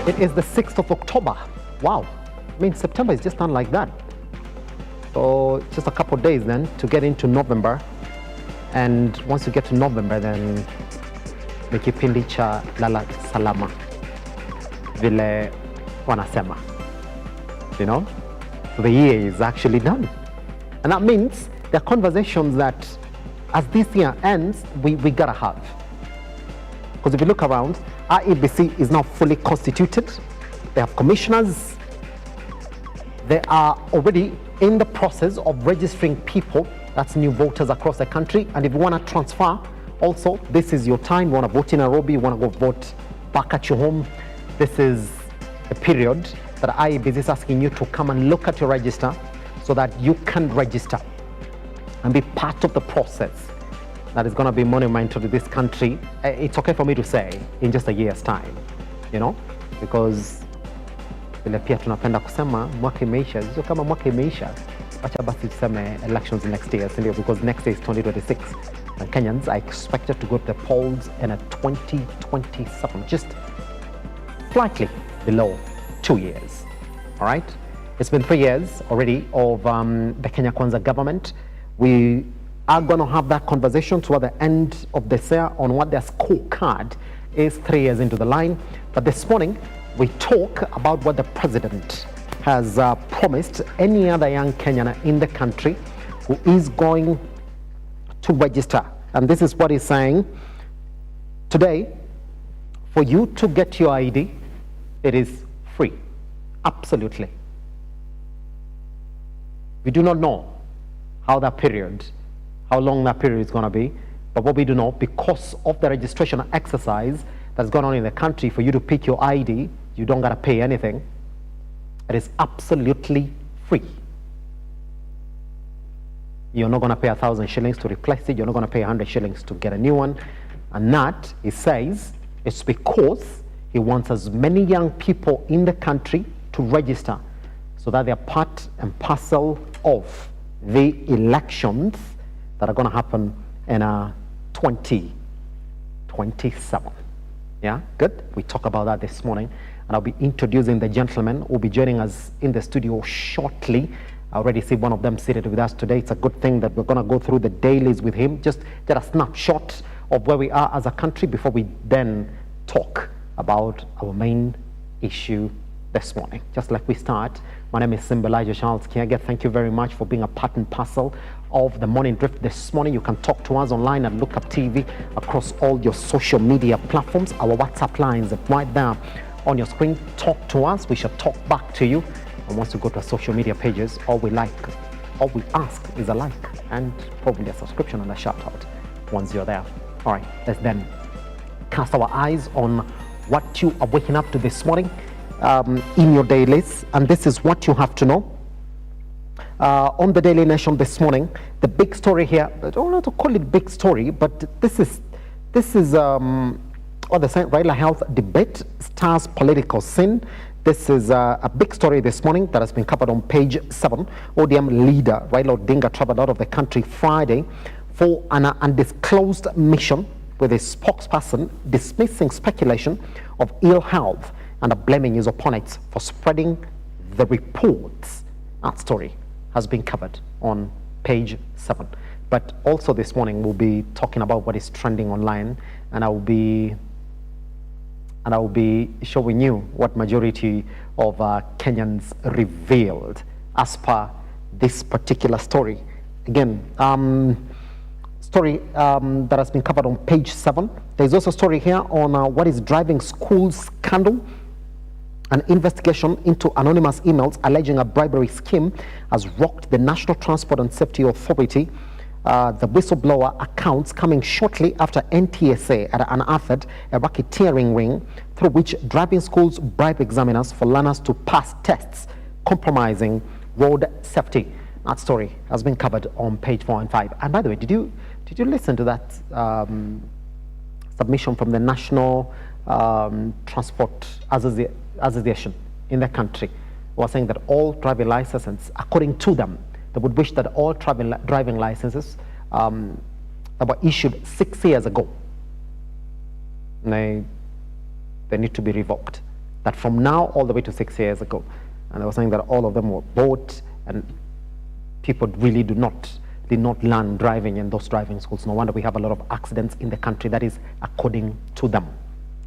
It is the 6th of October. Wow. I mean, September is just done like that. So just a couple of days then to get into November. And once you get to November, then ni kipindi cha lala salama. Vile wanasema. You know? So the year is actually done. And that means there are conversations that as this year ends, we gotta have. Because if you look around, IEBC is now fully constituted. They have commissioners. They are already in the process of registering people, that's new voters across the country. And if you want to transfer, also, this is your time. You want to vote in Nairobi, you want to go vote back at your home. This is the period that IEBC is asking you to come and look at your register so that you can register and be part of the process that is going to be monumental to this country. It's okay for me to say in just a year's time, you know, because vile pia tunapenda kusema mwaka imeisha, sio kama mwaka imeisha, acha basi tuseme elections next year, sindio? Because next year is 2026 and Kenyans are expected to go to the polls in a 2027, just slightly below 2 years. All right, it's been 3 years already of the Kenya Kwanza government. We are going to have that conversation toward the end of this year on what their scorecard is 3 years into the line. But this morning, we talk about what the president has promised any other young Kenyan in the country who is going to register. And this is what he's saying. Today, for you to get your ID, it is free. Absolutely. We do not know how long that period is going to be. But what we do know, because of the registration exercise that's gone on in the country, for you to pick your ID, you don't got to pay anything. It is absolutely free. You're not going to pay 1,000 shillings to replace it. You're not going to pay 100 shillings to get a new one. And that, he says, it's because he wants as many young people in the country to register so that they're part and parcel of the elections that are going to happen in 2027. Yeah, good. We talk about that this morning, and I'll be introducing the gentlemen who will be joining us in the studio shortly. I already see one of them seated with us today. It's a good thing that we're going to go through the dailies with him, just get a snapshot of where we are as a country before we then talk about our main issue this morning. Just like we start, my name is Elijah Charles Kiaga. Thank you very much for being a part and parcel of the Morning Drift this morning. You can talk to us online at Look Up TV across all your social media platforms. Our WhatsApp lines are right there on your screen. Talk to us. We shall talk back to you. And once you go to our social media pages, all we ask is a like and probably a subscription and a shout out once you're there. All right, let's then cast our eyes on what you are waking up to this morning in your dailies, and this is what you have to know. On the Daily Nation this morning, the big story here, I don't know to call it big story, but this is what the Raila Health debate stars political scene. This is a big story this morning that has been covered on page 7. ODM leader Raila Odinga traveled out of the country Friday for an undisclosed mission, with his spokesperson dismissing speculation of ill health and blaming his opponents for spreading the reports. That story has been covered on page 7. But also this morning we'll be talking about what is trending online, and I will be showing you what majority of Kenyans revealed as per this particular story. Again, story that has been covered on page 7. There's also a story here on what is driving school scandal. An investigation into anonymous emails alleging a bribery scheme has rocked the National Transport and Safety Authority. The whistleblower accounts coming shortly after NTSA had unearthed a racketeering ring through which driving schools bribe examiners for learners to pass tests, compromising road safety. That story has been covered on page 4 and 5. And by the way, did you listen to that submission from the National Transport Association in the country? Was saying that all driving licenses, according to them, they would wish that all driving licenses that were issued 6 years ago, they need to be revoked. But from now all the way to 6 years ago, and they were saying that all of them were bought, and people really did not learn driving in those driving schools. No wonder we have a lot of accidents in the country. That is according to them.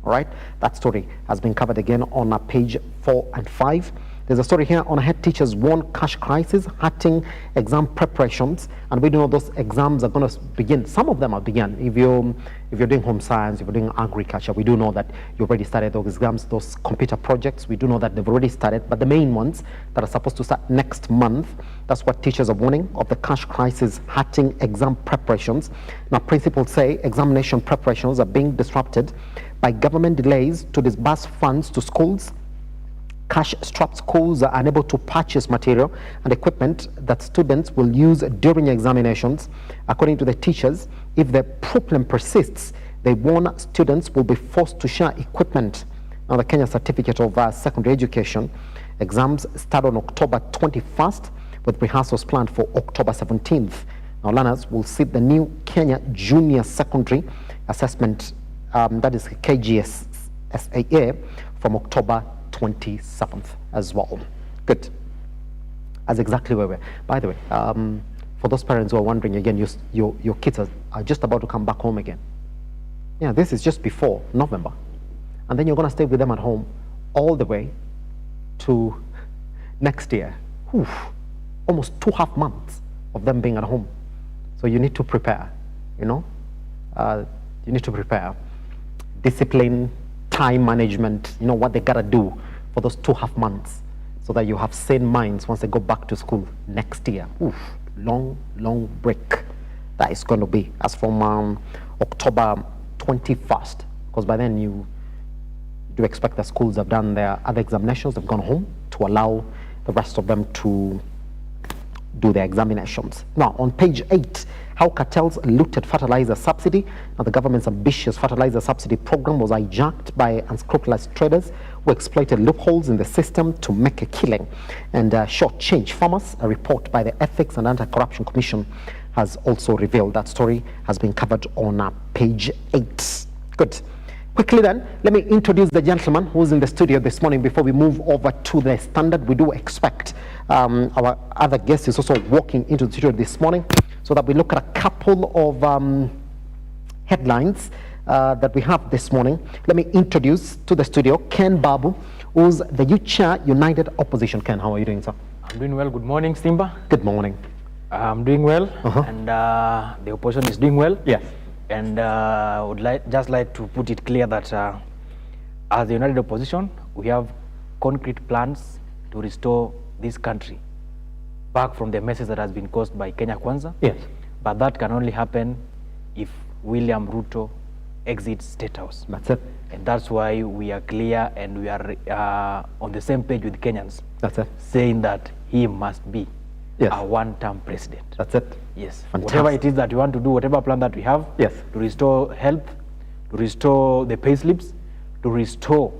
All right, that story has been covered again on page 4 and 5. There's a story here on head teachers warn cash crisis hurting exam preparations, and we know those exams are going to begin. Some of them have begun. If you're doing home science, if you're doing agriculture, we do know that you've already started those exams, those computer projects. We do know that they've already started, but the main ones that are supposed to start next month, that's what teachers are warning of, the cash crisis hurting exam preparations. Now, principals say examination preparations are being disrupted by government delays to disburse funds to schools. Cash-strapped schools are unable to purchase material and equipment that students will use during examinations. According to the teachers, if the problem persists, they warn students will be forced to share equipment. Now, the Kenya Certificate of Secondary Education exams start on October 21st, with rehearsals planned for October 17th. Now, learners will sit the new Kenya Junior Secondary Assessment, that is KGSSAA, from October 27th as well. Good. That's exactly where we're. By the way, for those parents who are wondering again, your kids are just about to come back home again. Yeah, this is just before November. And then you're going to stay with them at home all the way to next year. Oof, almost 2.5 months of them being at home. So you need to prepare, you know. You need to prepare. Discipline, time management, you know what they gotta do for those 2.5 months, so that you have sane minds once they go back to school next year. Oof, long break that is going to be, as from October 21st, because by then you do expect that schools have done their other examinations, they've gone home to allow the rest of them to do their examinations. Now, on page 8, how cartels looted fertilizer subsidy. Now, the government's ambitious fertilizer subsidy program was hijacked by unscrupulous traders who exploited loopholes in the system to make a killing and shortchange farmers. A report by the Ethics and Anti-Corruption Commission has also revealed. That story has been covered on page 8. Good. Quickly then, let me introduce the gentleman who's in the studio this morning before we move over to the standard. We do expect our other guest is also walking into the studio this morning, so that we look at a couple of headlines that we have this morning. Let me introduce to the studio Ken Babu, who's the Youth Chair, United Opposition. Ken, how are you doing, sir? I'm doing well. Good morning, Simba. Good morning. I'm doing well, and the opposition is doing well. Yes. And I would just like to put it clear that as the United Opposition, we have concrete plans to restore this country back from the messes that has been caused by Kenya Kwanza. Yes. But that can only happen if William Ruto exits State House. That's it. And that's why we are clear and we are on the same page with Kenyans. That's it. Saying that he must be Yes. a one-term president. That's it. Yes. Fantastic. Whatever it is that we want to do, whatever plan that we have, yes, to restore health, to restore the pay slips, to restore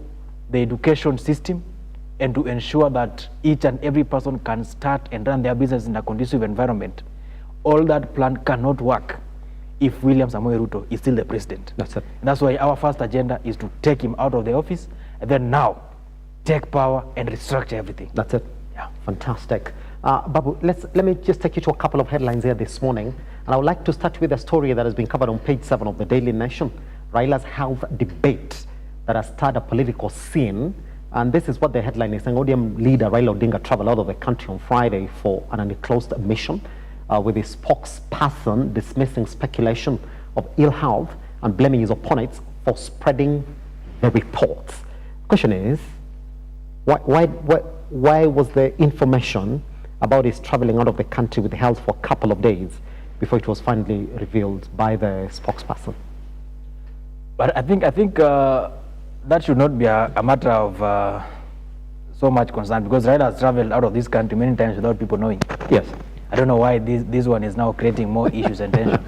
the education system, and to ensure that each and every person can start and run their business in a conducive environment. All that plan cannot work if William Samoei Ruto is still the president. That's it. And that's why our first agenda is to take him out of the office, and then now take power and restructure everything. That's it. Yeah. Fantastic. Babu, let me just take you to a couple of headlines here this morning, and I would like to start with a story that has been covered on page 7 of the Daily Nation. Raila's health debate that has stirred a political scene, and this is what the headline is saying. ODM leader Raila Odinga traveled out of the country on Friday for an undisclosed mission, with his spokesperson dismissing speculation of ill health and blaming his opponents for spreading the reports. Question is, why was the information about his traveling out of the country with health for a couple of days before it was finally revealed by the spokesperson? But I think that should not be a matter of so much concern, because Raila has traveled out of this country many times without people knowing. Yes. I don't know why this one is now creating more issues and tension.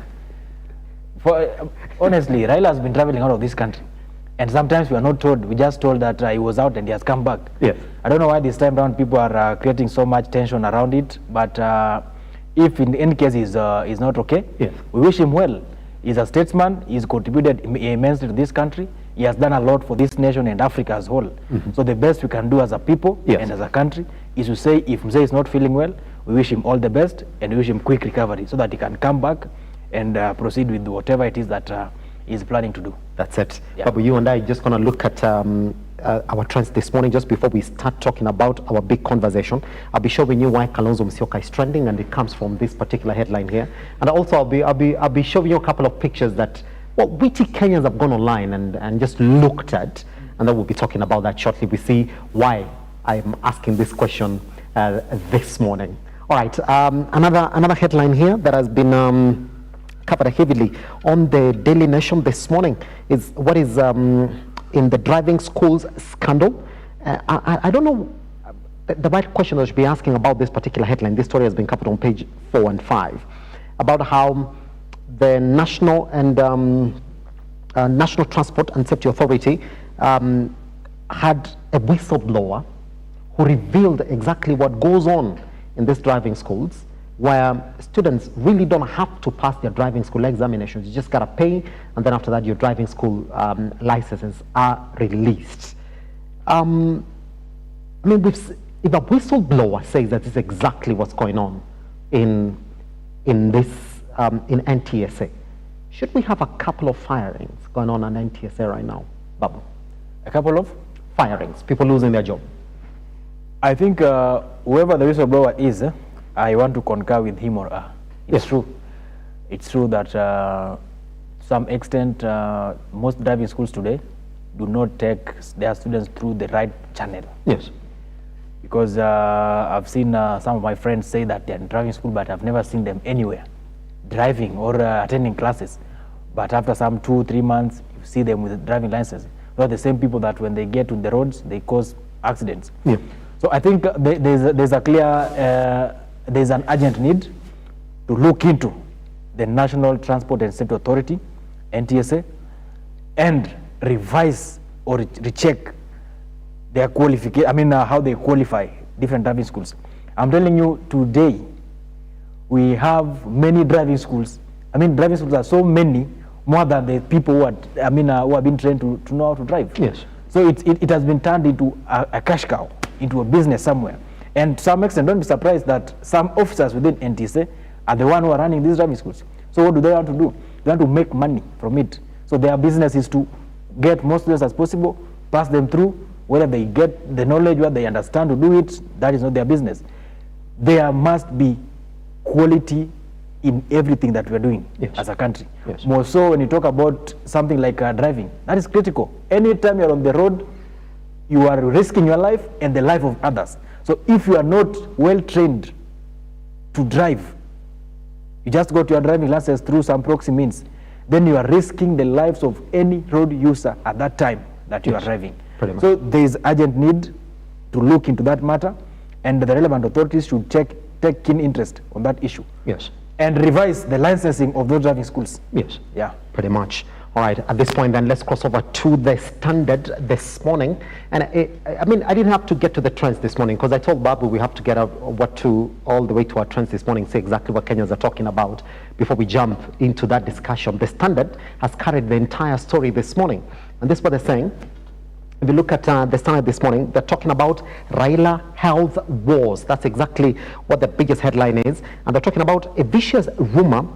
Honestly, Raila has been traveling out of this country, and sometimes we are not told. We just told that he was out and he has come back. Yes. I don't know why this time around people are creating so much tension around it. But if in any case he's not okay, yes, we wish him well. He's a statesman. He's contributed immensely to this country, He has done a lot for this nation and Africa as whole. So the best we can do as a people and as a country is to say, if Mzee is not feeling well, we wish him all the best and we wish him quick recovery so that he can come back and proceed with whatever it is that he's planning to do. That's it. Babu, you and I just going to look at our trends this morning just before we start talking about our big conversation. I'll be showing you why Kalonzo Musyoka is trending, and it comes from this particular headline here. And also I'll be showing you a couple of pictures that witty Kenyans have gone online and just looked at, and then we'll be talking about that shortly. We see why I'm asking this question this morning. All right, another headline here that has been covered heavily on the Daily Nation this morning is what is in the driving schools scandal. I don't know the right question I should be asking about this particular headline. This story has been covered on page 4 and 5 about how the National Transport and Safety Authority had a whistleblower who revealed exactly what goes on in these driving schools, where students really don't have to pass their driving school examinations. You just gotta pay, and then after that your driving school licenses are released. I mean, if a whistleblower says that this is exactly what's going on in NTSA, should we have a couple of firings going on NTSA right now, Babu? A couple of firings, people losing their job. I think whoever the whistleblower is, I want to concur with him or her. It's true. It's true that to some extent, most driving schools today do not take their students through the right channel. Yes. Because I've seen some of my friends say that they're in driving school, but I've never seen them anywhere driving or attending classes. But after some 2-3 months, you see them with a driving license. They're the same people that when they get to the roads, they cause accidents. Yeah. So I think there's a clear, there's an urgent need to look into the National Transport and Safety Authority, NTSA, and revise or recheck their qualification, I mean how they qualify different driving schools. I'm telling you, today, we have many driving schools. I mean, driving schools are so many, more than the people who are, who have been trained to know how to drive. Yes. So it has been turned into a cash cow, into a business somewhere. And to some extent, don't be surprised that some officers within NTSA are the one who are running these driving schools. So what do they want to do? They want to make money from it. So their business is to get most students as possible, pass them through, whether they get the knowledge, whether they understand to do it, that is not their business. There must be quality in everything that we're doing as a country. Yes. More so when you talk about something like driving, that is critical. Anytime you're on the road, you are risking your life and the life of others. So if you are not well trained to drive, you just got your driving license through some proxy means, then you are risking the lives of any road user at that time that you are driving. So there is urgent need to look into that matter, and the relevant authorities should take keen interest on that issue. Yes. And revise the licensing of those driving schools. Yes. Yeah. Pretty much. All right, at this point then, let's cross over to the Standard this morning. And I mean, I didn't have to get to the trends this morning because I told Babu we have to get all the way to our trends this morning, say exactly what Kenyans are talking about before we jump into that discussion. The Standard has carried the entire story this morning. And this is what they're saying. If you look at the Standard this morning, they're talking about Raila health wars. That's exactly what the biggest headline is. And they're talking about a vicious rumor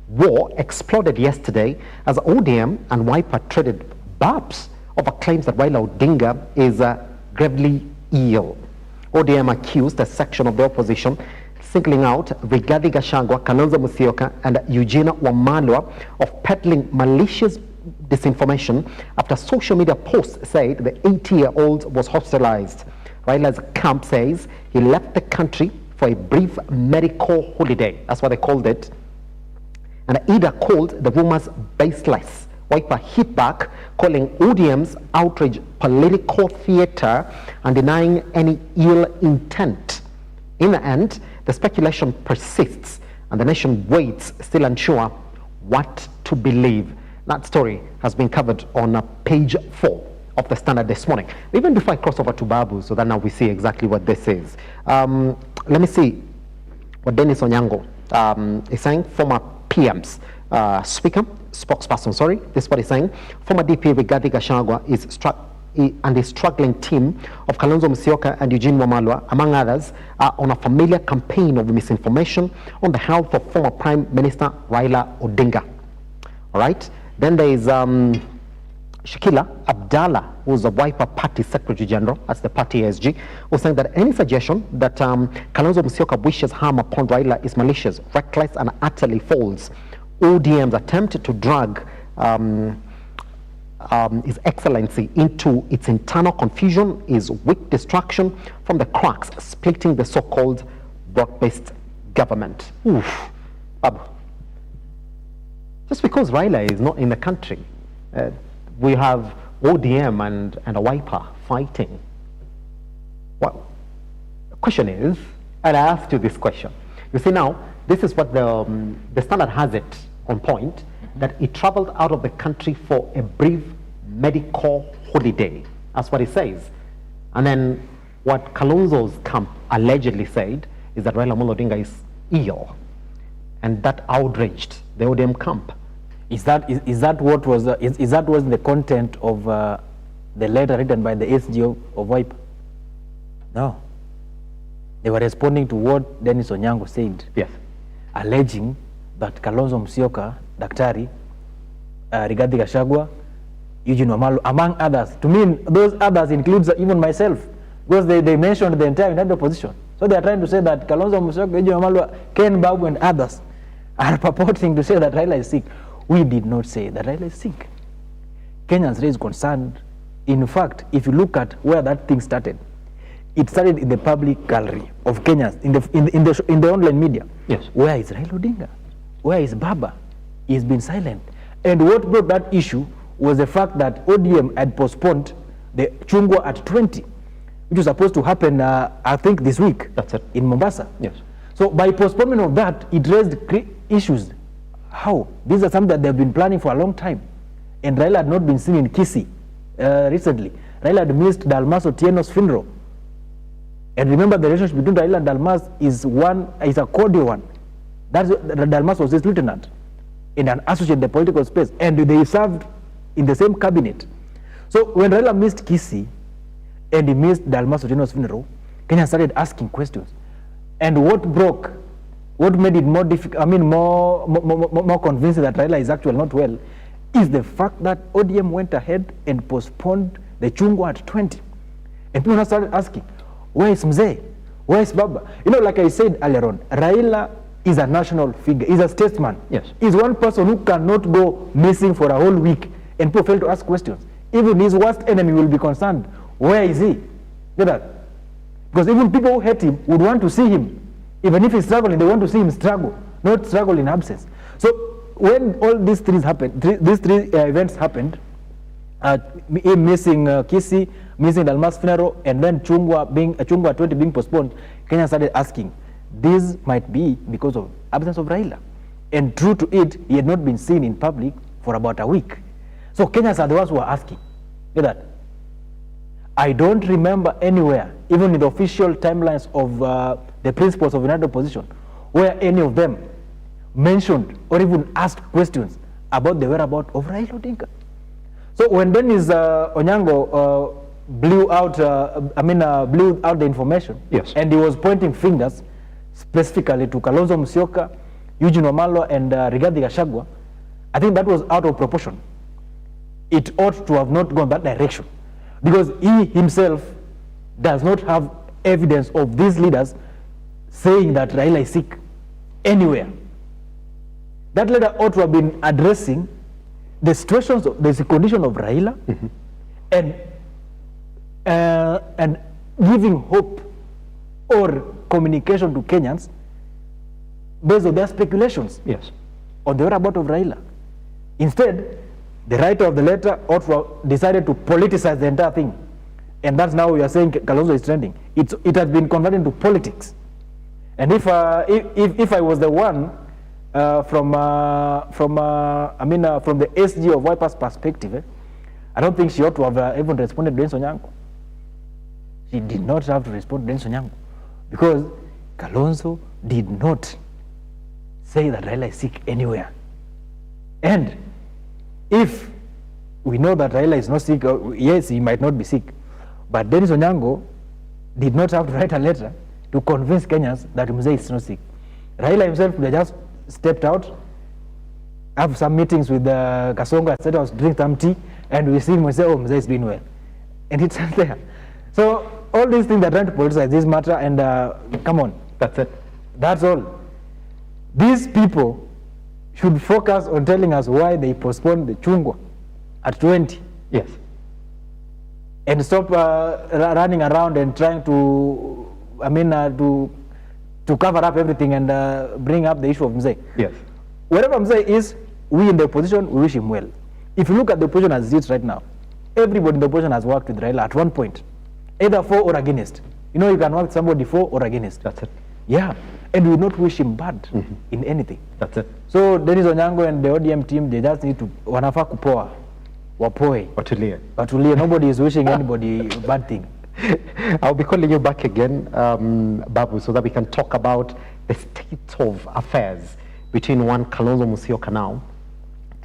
war exploded yesterday as ODM and Wiper traded barbs over claims that Raila Odinga is gravely ill. ODM accused a section of the opposition, singling out Rigathi Gachagua, Kalonzo Musyoka and Eugene Wamalwa of peddling malicious disinformation after social media posts said the 80-year-old was hospitalized. Raila's camp says he left the country for a brief medical holiday. That's what they called it. And Ida called the rumors baseless. Wiper hit back, calling ODM's outrage political theater and denying any ill intent. In the end, the speculation persists and the nation waits, still unsure what to believe. That story has been covered on page 4 of the Standard this morning. Even before I cross over to Babu, so that now we see exactly what this is. Let me see what Dennis Onyango is saying, former PM's speaker spokesperson, sorry, this is what he's saying. Former DP Rigathi Gachagua and his struggling team of Kalonzo Musyoka and Eugene Wamalwa, among others, are on a familiar campaign of misinformation on the health of former Prime Minister Raila Odinga. All right. Then there is Shakila Abdallah, who's the Wiper Party Secretary General, that's the party ASG, was saying that any suggestion that Kalonzo Musyoka wishes harm upon Raila is malicious, reckless, and utterly false. ODM's attempt to drag His Excellency into its internal confusion is weak distraction from the cracks splitting the so-called broad-based government. Oof. Just because Raila is not in the country, we have ODM and a Wiper fighting. Well, the question is, and I asked you this question. You see now, this is what the Standard has it on point, that he traveled out of the country for a brief medical holiday. That's what he says. And then what Kalonzo's camp allegedly said is that Raila Amolo Odinga is ill, and that outraged the ODM camp. Is that what was the content of the letter written by the SGO of Wiper? No. They were responding to what Dennis Onyango said. Yes. Alleging that Kalonzo Musyoka, Daktari, Rigathi Gachagua, Eugene Wamalwa, among others. To me, those others includes even myself, because they mentioned the entire United Opposition. So they are trying to say that Kalonzo Musyoka, Eugene Wamalwa, Ken Babu, and others are purporting to say that Raila is sick. We did not say that Raila is sick. Kenyans raised concern. In fact, if you look at where that thing started, it started in the public gallery of Kenyans, in the online media. Yes. Where is Raila Odinga? Where is Baba? He's been silent. And what brought that issue was the fact that ODM had postponed the Chungwa at 20, which was supposed to happen, I think, this week. That's it. In Mombasa. Yes. So by postponement of that, it raised issues. How? These are something that they've been planning for a long time. And Raila had not been seen in Kisii recently. Raila had missed Dalmas Otieno's funeral. And remember, the relationship between Raila and Dalmas is a cordial one. Dalmas was his lieutenant and an associate in the political space, and they served in the same cabinet. So when Raila missed Kisii and he missed Dalmas Otieno's funeral, Kenya started asking questions. And what made it more difficult, more convincing that Raila is actually not well, is the fact that ODM went ahead and postponed the Chungwa at 20. And people now started asking, where is Mzee? Where is Baba? You know, like I said earlier on, Raila is a national figure. He's a statesman. Yes. He's one person who cannot go missing for a whole week and people fail to ask questions. Even his worst enemy will be concerned. Where is he? Get that? Because even people who hate him would want to see him. Even if he's struggling, they want to see him struggle, not struggle in absence. So when all these things happened, these three events happened, him missing Kisii, missing Dalmas funeral, and then Chungwa 20 being postponed, Kenya started asking, this might be because of absence of Raila. And true to it, he had not been seen in public for about a week. So Kenyans are the ones who are asking. Get that? I don't remember anywhere, even in the official timelines of the principles of United Opposition, where any of them mentioned or even asked questions about the whereabouts of Raila Odinga. So when Dennis Onyango blew out the information, yes, and he was pointing fingers specifically to Kalonzo Musyoka, Eugene Wamalwa, and Rigathi Gachagua, I think that was out of proportion. It ought to have not gone that direction, because he himself does not have evidence of these leaders saying that Raila is sick anywhere. That letter ought to have been addressing the situations, the condition of Raila, and giving hope or communication to Kenyans based on their speculations, yes, on the whereabouts of Raila. Instead, the writer of the letter ought to have decided to politicize the entire thing, and that's now we are saying Kalonzo is trending. It has been converted into politics. And if I was the one from the SG of Wiper's perspective, I don't think she ought to have even responded to Dennis Onyango. She did not have to respond to Dennis Onyango, because Kalonzo did not say that Raila is sick anywhere. And if we know that Raila is not sick, yes, he might not be sick, but Dennis Onyango did not have to write a letter to convince Kenyans that Mzee is not sick. Raila himself could have just stepped out, have some meetings with Kasongo, etc., drink some tea, and we see him and say, oh, Mzee is doing well. And it's not there. So all these things are trying to politicize this matter, and come on. That's it. That's all. These people should focus on telling us why they postponed the Chungwa at 20. Yes. And stop running around and trying to, to cover up everything and bring up the issue of Mzee. Yes. Wherever Mzee is, we in the opposition, we wish him well. If you look at the opposition as it is right now, everybody in the opposition has worked with Raila at one point, either for or against. You know, you can work with somebody for or against. That's it. Yeah. And we not wish him bad in anything. That's it. So Dennis Onyango and the ODM team, they just need to, wanafaa kupoa, wapoe. Watulie. Nobody is wishing anybody bad thing. I'll be calling you back again, Babu, so that we can talk about the state of affairs between one Kalonzo Musyoka now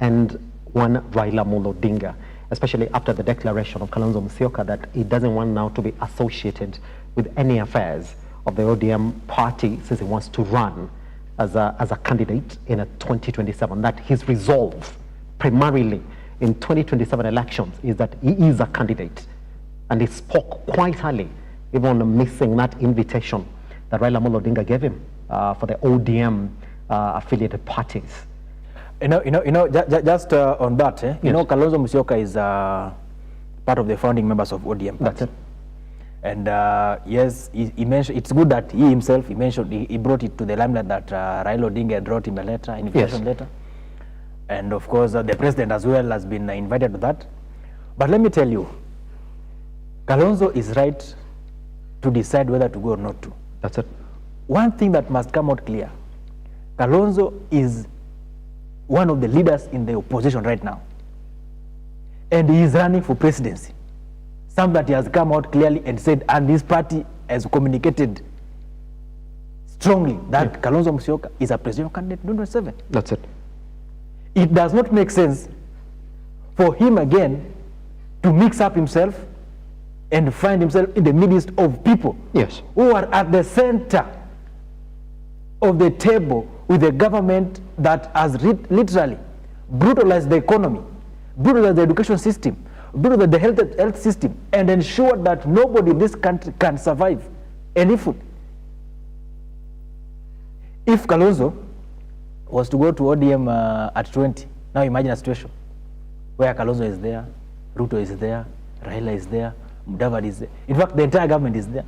and one Raila Amolo Odinga, especially after the declaration of Kalonzo Musyoka that he doesn't want now to be associated with any affairs of the ODM party since he wants to run as a candidate in a 2027. That his resolve primarily in 2027 elections is that he is a candidate. And he spoke quite early, even missing that invitation that Raila Amolo Odinga gave him for the ODM affiliated parties. Just on that, Yes. you know, Kalonzo Musyoka is part of the founding members of ODM. That's it. And yes, he mentioned, it's good that he himself, he brought it to the limelight that Raila Odinga had wrote him a letter, an invitation letter. And of course, the president as well has been invited to that. But let me tell you, Kalonzo is right to decide whether to go or not to. That's it. One thing that must come out clear, Kalonzo is one of the leaders in the opposition right now. And he is running for presidency. Something that he has come out clearly and said, and this party has communicated strongly that Kalonzo Musyoka is a presidential candidate in 2027. That's it. It does not make sense for him again to mix up himself and find himself in the midst of people Yes. who are at the center of the table with a government that has literally brutalized the economy, brutalized the education system, brutalized the health system, and ensured that nobody in this country can survive any food. If Kalonzo was to go to ODM at 20, now imagine a situation where Kalonzo is there, Ruto is there, Raila is there, Mudavadi is there. In fact, the entire government is there.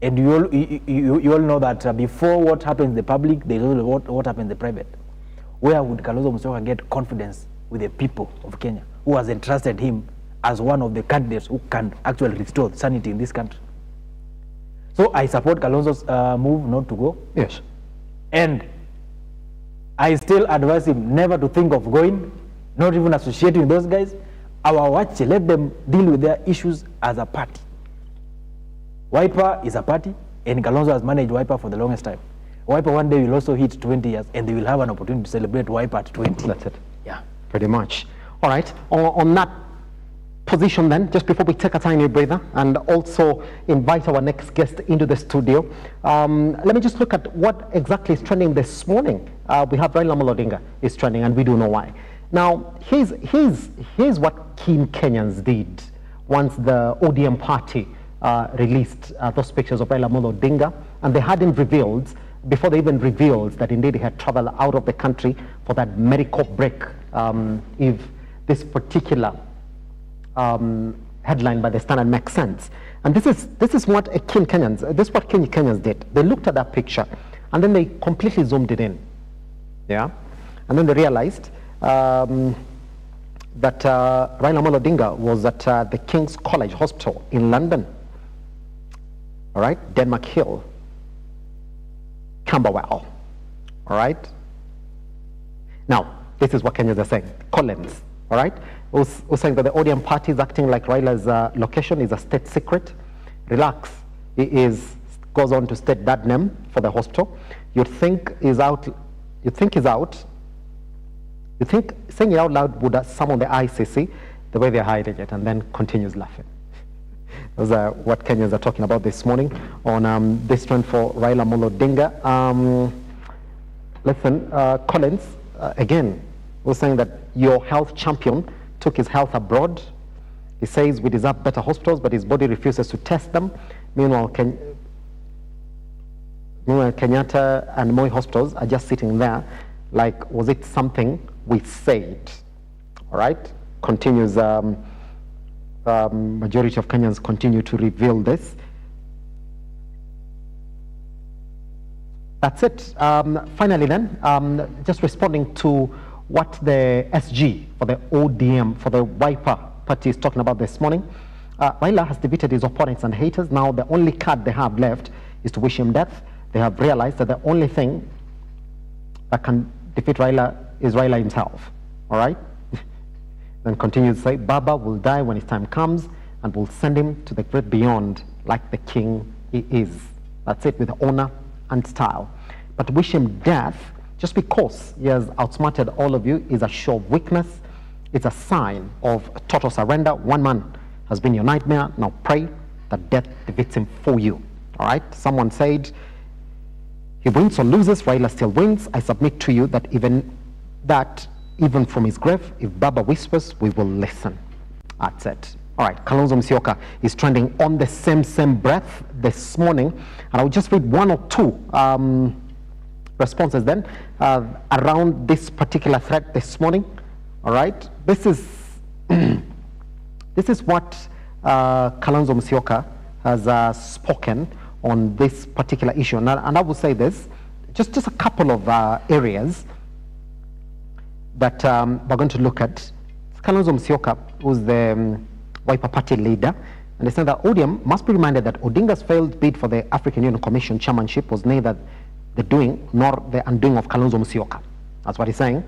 And you all know that before what happens in the public, there is also what happens in the private. Where would Kalonzo Musyoka get confidence with the people of Kenya, who has entrusted him as one of the candidates who can actually restore sanity in this country? So I support Kalonzo's move not to go. Yes. And I still advise him never to think of going, not even associating with those guys. Our watch, let them deal with their issues as a party. Wiper is a party, and Kalonzo has managed Wiper for the longest time. Wiper one day will also hit 20 years, and they will have an opportunity to celebrate Wiper at 20. That's it. Yeah. Pretty much. All right. On that position then, just before we take a tiny breather and also invite our next guest into the studio, let me just look at what exactly is trending this morning. We have Raila Amolo Odinga is trending, and we do know why. Now, here's what keen Kenyans did once the ODM party released those pictures of Raila Amolo Odinga, and they hadn't revealed, before they even revealed that indeed he had traveled out of the country for that medical break, if this particular headline by the Standard makes sense. And this is what keen Kenyans did. They looked at that picture, and then they completely zoomed it in. Yeah, and then they realized that Raila Amolo Odinga was at the King's College Hospital in London. All right, Denmark Hill, Camberwell. All right. Now, this is what Kenyans are saying. Collins, all right, was saying that the ODM party is acting like Raila's location is a state secret. Relax. He goes on to state that name for the hospital. You'd think he's out You think saying it out loud would summon the ICC, the way they're hiding it, and then continues laughing. Those are what Kenyans are talking about this morning on this trend for Raila Amolo Odinga. Listen, Collins, again, was saying that your health champion took his health abroad. He says we deserve better hospitals, but his body refuses to test them. Meanwhile, Kenyatta and Moi hospitals are just sitting there like, was it something we said? All right, continues, majority of Kenyans continue to reveal this. That's it. Finally then, just responding to what the SG for the ODM, for the Wiper party is talking about this morning. Raila has defeated his opponents and haters. Now the only card they have left is to wish him death. They have realized that the only thing that can defeat Raila is Raila himself. All right? Then continues to say, Baba will die when his time comes, and will send him to the great beyond like the king he is. That's it, with honor and style. But wish him death just because he has outsmarted all of you is a show of weakness. It's a sign of total surrender. One man has been your nightmare. Now pray that death defeats him for you. All right? Someone said, he wins or loses, Raila still wins. I submit to you that even from his grave, if Baba whispers, we will listen. That's it. All right, Kalonzo Musyoka is trending on the same breath this morning. And I'll just read one or two responses then around this particular thread this morning. All right, this is what Kalonzo Musyoka has spoken on this particular issue. And I will say this, just a couple of areas that we're going to look at. Kalonzo Musyoka, who's the Wiper Party leader, and they said that ODM must be reminded that Odinga's failed bid for the African Union Commission chairmanship was neither the doing nor the undoing of Kalonzo Musyoka. That's what he's saying.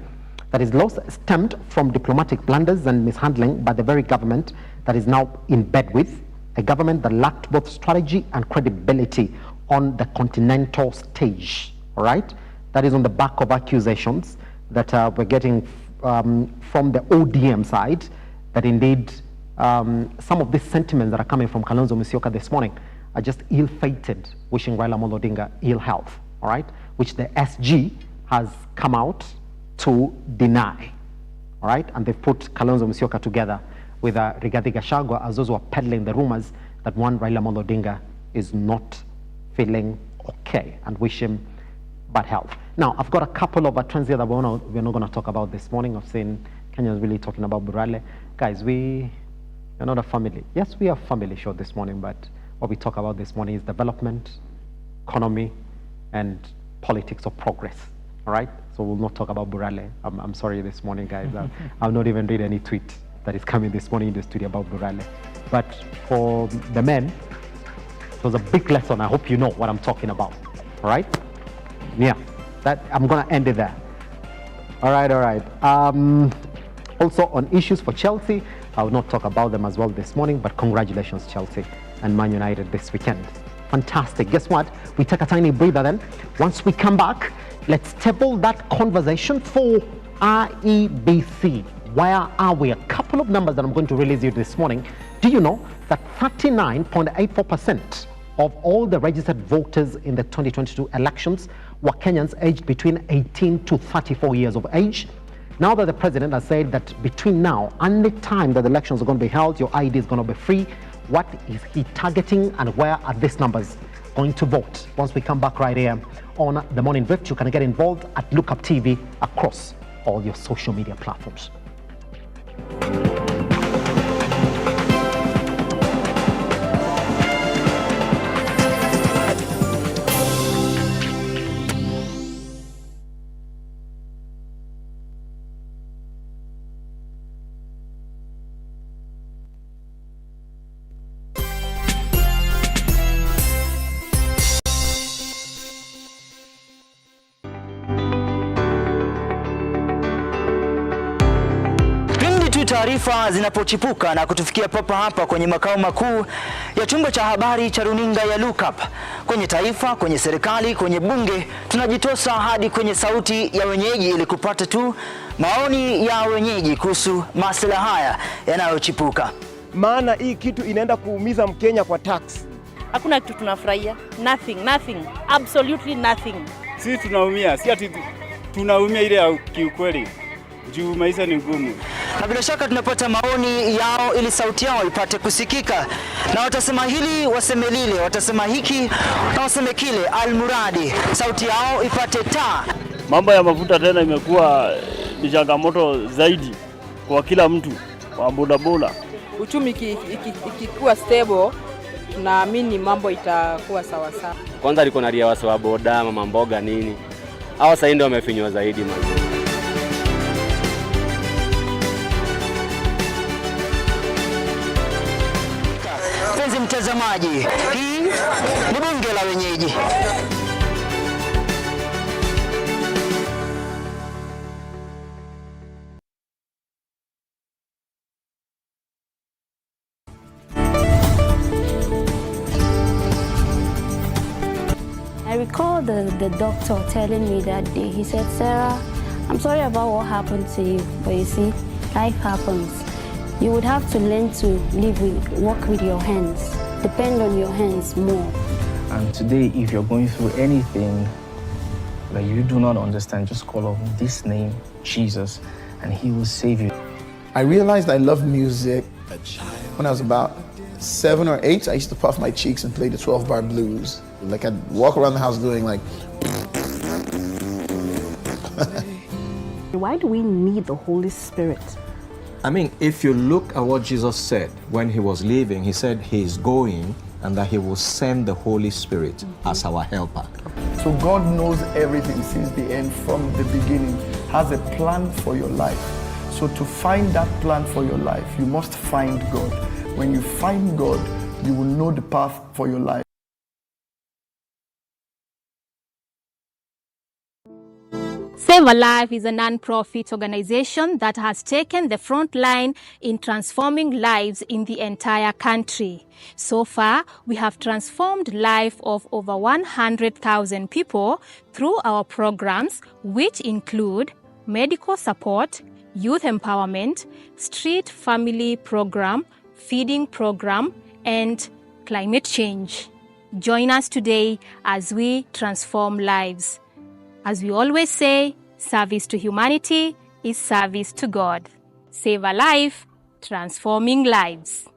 That his loss stemmed from diplomatic blunders and mishandling by the very government that is now in bed with, a government that lacked both strategy and credibility on the continental stage. All right? That is on the back of accusations that we're getting from the ODM side, that indeed some of these sentiments that are coming from Kalonzo Musyoka this morning are just ill-fated, wishing Raila Amolo Odinga ill health, all right? Which the SG has come out to deny, all right? And they've put Kalonzo Musyoka together with Rigathi Gachagua as those who are peddling the rumors that one Raila Amolo Odinga is not feeling okay, and wish him bad health. Now, I've got a couple of trends here that we're not going to talk about this morning. I've seen Kenyans really talking about Burale. Guys, we're not a family. Yes, we are a family show this morning, but what we talk about this morning is development, economy, and politics of progress. All right? So we'll not talk about Burale. I'm sorry this morning, guys. I'll not even read any tweet that is coming this morning in the studio about Burale. But for the men, it was a big lesson. I hope you know what I'm talking about. All right? Yeah, that I'm going to end it there. All right. Also on issues for Chelsea, I will not talk about them as well this morning, but congratulations, Chelsea and Man United this weekend. Fantastic. Guess what? We take a tiny breather then. Once we come back, let's table that conversation for IEBC. Where are we? A couple of numbers that I'm going to release you this morning. Do you know that 39.84% of all the registered voters in the 2022 elections were Kenyans aged between 18 to 34 years of age? Now that the president has said that between now and the time that the elections are going to be held, your ID is going to be free, what is he targeting, and where are these numbers going to vote? Once we come back right here on The Morning Drift, you can get involved at Lookup TV across all your social media platforms. taarifa zinapochipuka na kutufikia papa hapa kwenye makao makuu ya chumba cha habari cha runinga ya Look Up. Kwenye taifa, kwenye serikali, kwenye bunge, tunajitosa hadi kwenye sauti ya wenyeji ili kupata tu maoni ya wenyeji kuhusu masuala haya yanayochipuka. Maana hii kitu inaenda kuumiza Mkenya kwa tax. Hakuna kitu tunafurahia. Nothing. Absolutely nothing. Sisi tunaumia, si ati tunaumia ile ya kiukweli. Juu maisha ni ngumu. Na bila shaka tunapata maoni yao ili sauti yao ipate kusikika. Na watasema hili, waseme lile, watasema hiki na waseme kile, almuradi sauti yao ipate taa. Mambo ya mafuta tena imekuwa ni changamoto zaidi kwa kila mtu, wa bodaboda. Uchumi ikikuwa stable, tunaamini mambo itakuwa sawa sawa. Kwanza liko na ria wasa wa boda, mama mboga nini. Hawa sasa ndio wamefinywa zaidi man. Mpenzi mtazamaji, hii ni bunge la wenyeji. I recall the doctor telling me that day, he said, "Sarah, I'm sorry about what happened to you, but you see, life happens. You would have to learn to work with your hands, depend on your hands more." And today, if you're going through anything that you do not understand, just call on this name, Jesus, and he will save you. I realized I loved music when I was about 7 or 8. I used to puff my cheeks and play the 12-bar blues. Like I'd walk around the house doing like... Why do we need the Holy Spirit? I mean, if you look at what Jesus said when he was leaving, he said he is going and that he will send the Holy Spirit as our helper. So God knows everything since the end, from the beginning, has a plan for your life. So to find that plan for your life, you must find God. When you find God, you will know the path for your life. Save a Life is a non-profit organization that has taken the front line in transforming lives in the entire country. So far, we have transformed the life of over 100,000 people through our programs, which include medical support, youth empowerment, street family program, feeding program, and climate change. Join us today as we transform lives. As we always say, service to humanity is service to God. Save a life, transforming lives.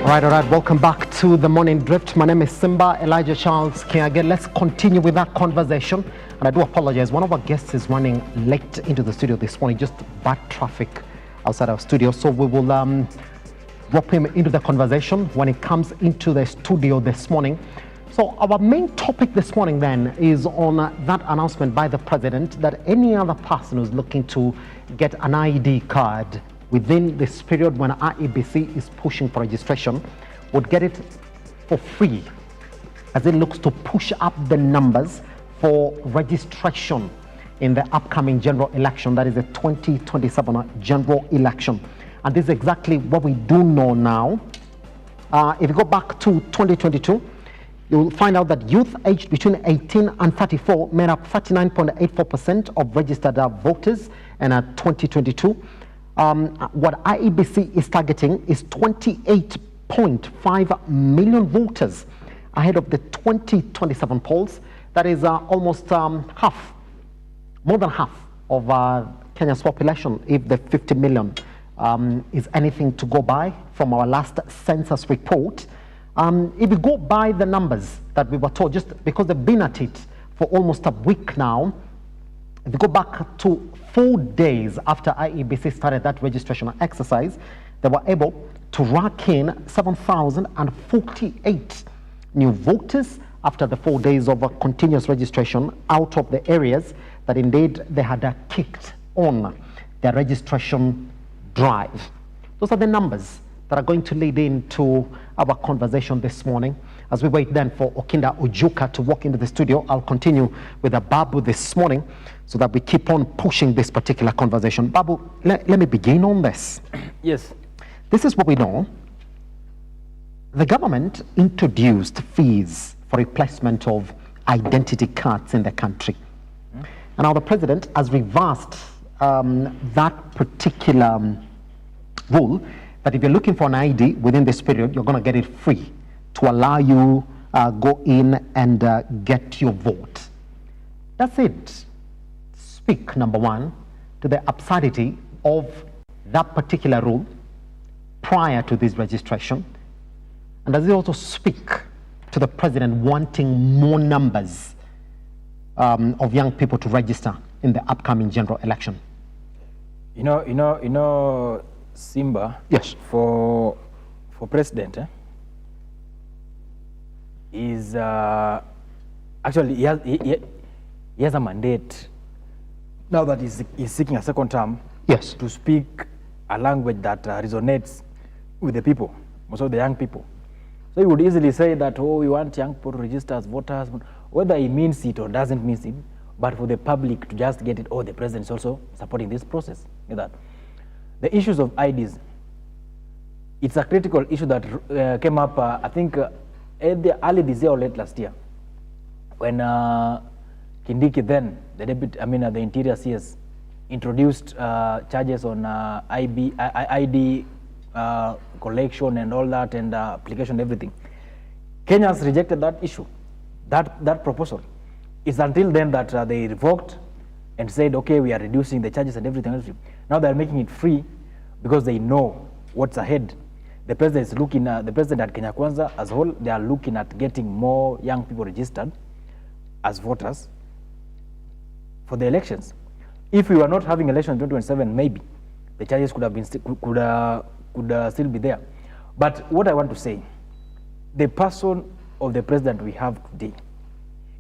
All right, welcome back to the Morning Drift. My name is Simba Elijah Charles King. Again, let's continue with that conversation. And I do apologize, one of our guests is running late into the studio this morning, just bad traffic outside our studio. So we will drop him into the conversation when he comes into the studio this morning. So our main topic this morning then is on that announcement by the president that any other person who's looking to get an ID card within this period when IEBC is pushing for registration would get it for free, as it looks to push up the numbers for registration in the upcoming general election, that is the 2027 general election. And this is exactly what we do know now. If you go back to 2022, you will find out that youth aged between 18 and 34 made up 39.84% of registered voters, and at 2022, what IEBC is targeting is 28.5 million voters ahead of the 2027 polls. That is almost half, more than half of Kenya's population, if the 50 million is anything to go by from our last census report. If you go by the numbers that we were told, just because they've been at it for almost a week now, if you go back to 4 days after IEBC started that registration exercise, they were able to rack in 7,048 new voters after the 4 days of continuous registration out of the areas that indeed they had kicked on. their registration drive. Those are the numbers that are going to lead into our conversation this morning. As we wait then for Okinda Ojuka to walk into the studio, I'll continue with Babu this morning so that we keep on pushing this particular conversation. Babu, let me begin on this. Yes. This is what we know. The government introduced fees for replacement of identity cards in the country. And now the president has reversed that particular rule, that if you're looking for an ID within this period, you're going to get it free to allow you go in and get your vote. That's it. Speak, number one, to the absurdity of that particular rule prior to this registration. And does it also speak to the president wanting more numbers of young people to register in the upcoming general election? You know, Simba. Yes. For president, is actually he has a mandate now that he's seeking a second term. Yes. To speak a language that resonates with the people, most of the young people. So he would easily say that, oh, we want young people to register as voters, whether he means it or doesn't mean it, but for the public to just get it, oh, the president is also supporting this process. That the issues of IDs, it's a critical issue that came up, I think, early this year or late last year, when Kindiki then, the Interior CS, introduced charges on ID collection and all that, and application and everything. Kenyans rejected that issue, that proposal. It's until then that they revoked and said, okay, we are reducing the charges and everything. Now they're making it free because they know what's ahead. The president is looking at, the president at Kenya Kwanza as a whole, they are looking at getting more young people registered as voters for the elections. If we were not having elections in 2027, maybe the charges could have been could still be there. But what I want to say, the person of the president we have today,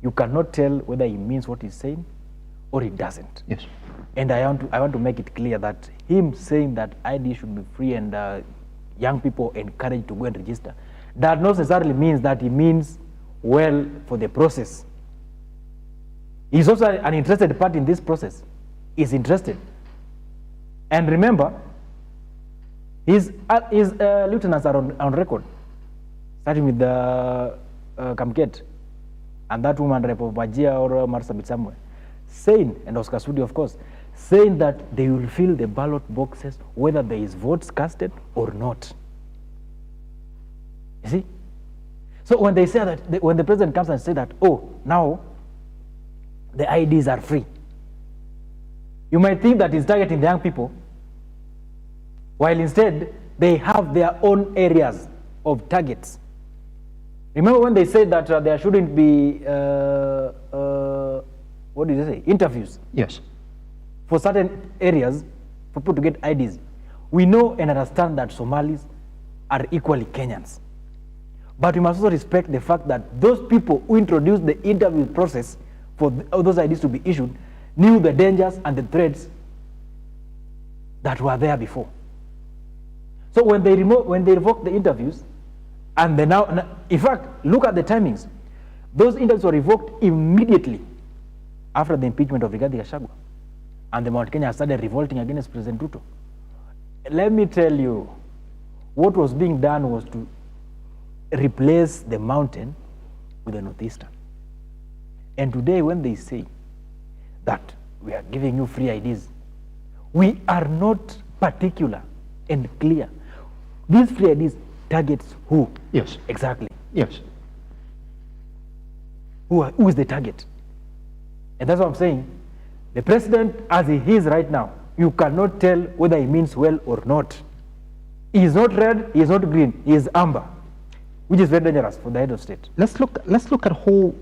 you cannot tell whether he means what he's saying or he doesn't. Yes. And I want to make it clear that him saying that ID should be free and young people encouraged to go and register, that not necessarily means that he means well for the process. He's also an interested party in this process. He's interested. And remember, his lieutenants are on record, starting with the Kamket and that woman, Rep of Bajia or Marsabit somewhere, saying, and Oscar Sudi, of course, saying that they will fill the ballot boxes whether there is votes casted or not. You see? So when they say that, when the president comes and says that, oh, now the IDs are free, you might think that he's targeting the young people, while instead they have their own areas of targets. Remember when they said that there shouldn't be, what did they say, interviews? Yes. For certain areas, for people to get IDs. We know and understand that Somalis are equally Kenyans. But we must also respect the fact that those people who introduced the interview process for those IDs to be issued knew the dangers and the threats that were there before. So when they revoked the interviews, and they now, in fact, look at the timings. Those interviews were revoked immediately after the impeachment of Rigathi Gachagua, and the Mount Kenya started revolting against President Ruto. Let me tell you, what was being done was to replace the mountain with the northeastern. And today, when they say that we are giving you free IDs, we are not particular and clear. These free IDs targets who? Yes. Exactly. Yes. Who is the target? And that's what I'm saying. The president, as he is right now, you cannot tell whether he means well or not. He is not red, he is not green, he is amber, which is very dangerous for the head of state. Let's look at who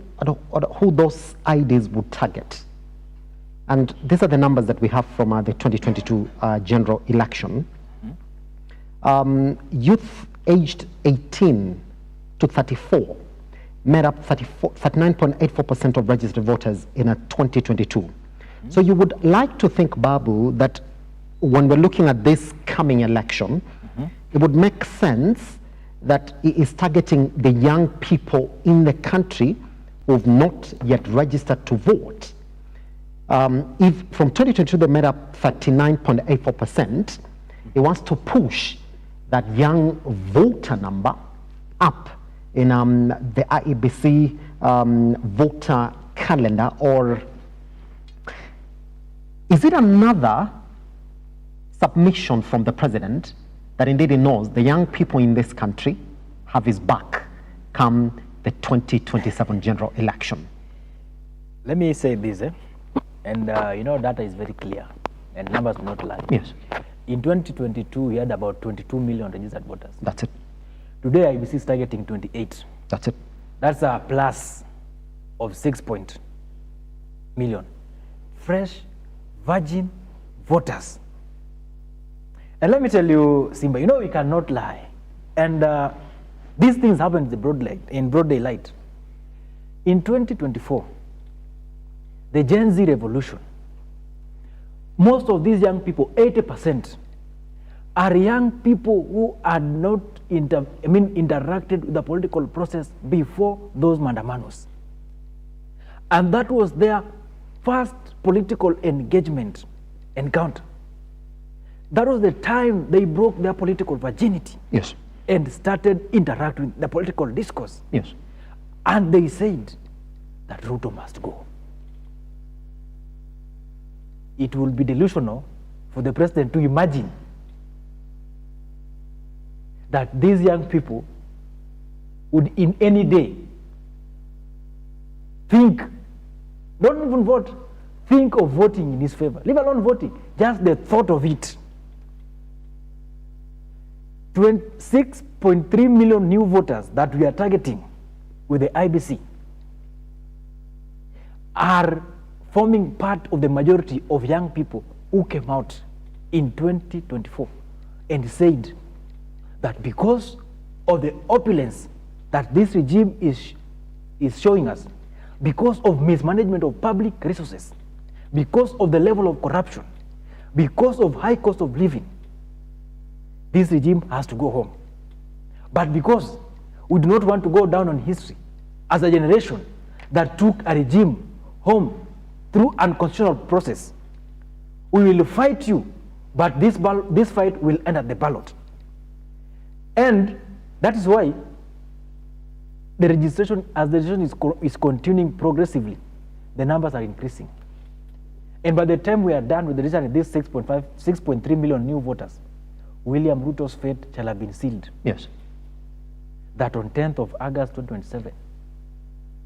those IDs would target. And these are the numbers that we have from the 2022 general election. Youth aged 18 to 34 made up 39.84% of registered voters in 2022. So you would like to think, Babu, that when we're looking at this coming election, it would make sense that he is targeting the young people in the country who have not yet registered to vote. If from 2022 they made up 39.84%, he wants to push that young voter number up in the IEBC voter calendar. Or is it another submission from the president that indeed he knows the young people in this country have his back come the 2027 general election? Let me say this, and data is very clear, and numbers do not lie. Yes. In 2022, we had about 22 million registered voters. That's it. Today, IBC is targeting 28. That's it. That's a plus of 6 million fresh, virgin voters. And let me tell you, Simba, we cannot lie. And these things happen in broad daylight. In 2024, the Gen Z revolution, most of these young people, 80%, are young people who are not interacted with the political process before those mandamanos. And that was their first political engagement encounter. That was the time they broke their political virginity. Yes. And started interacting with the political discourse. Yes. And they said that Ruto must go. It will be delusional for the president to imagine that these young people would in any day think, don't even vote, think of voting in his favor, leave alone voting, just the thought of it. 6.3 million new voters that we are targeting with the IBC are forming part of the majority of young people who came out in 2024 and said that because of the opulence that this regime is showing us, because of mismanagement of public resources, because of the level of corruption, because of high cost of living, this regime has to go home. But because we do not want to go down on history as a generation that took a regime home through unconstitutional process, we will fight you, but this fight will end at the ballot. And that is why the registration, as the registration is continuing progressively, the numbers are increasing. And by the time we are done with the registration of these 6.3 million new voters, William Ruto's fate shall have been sealed. Yes. That on 10th of August 2027,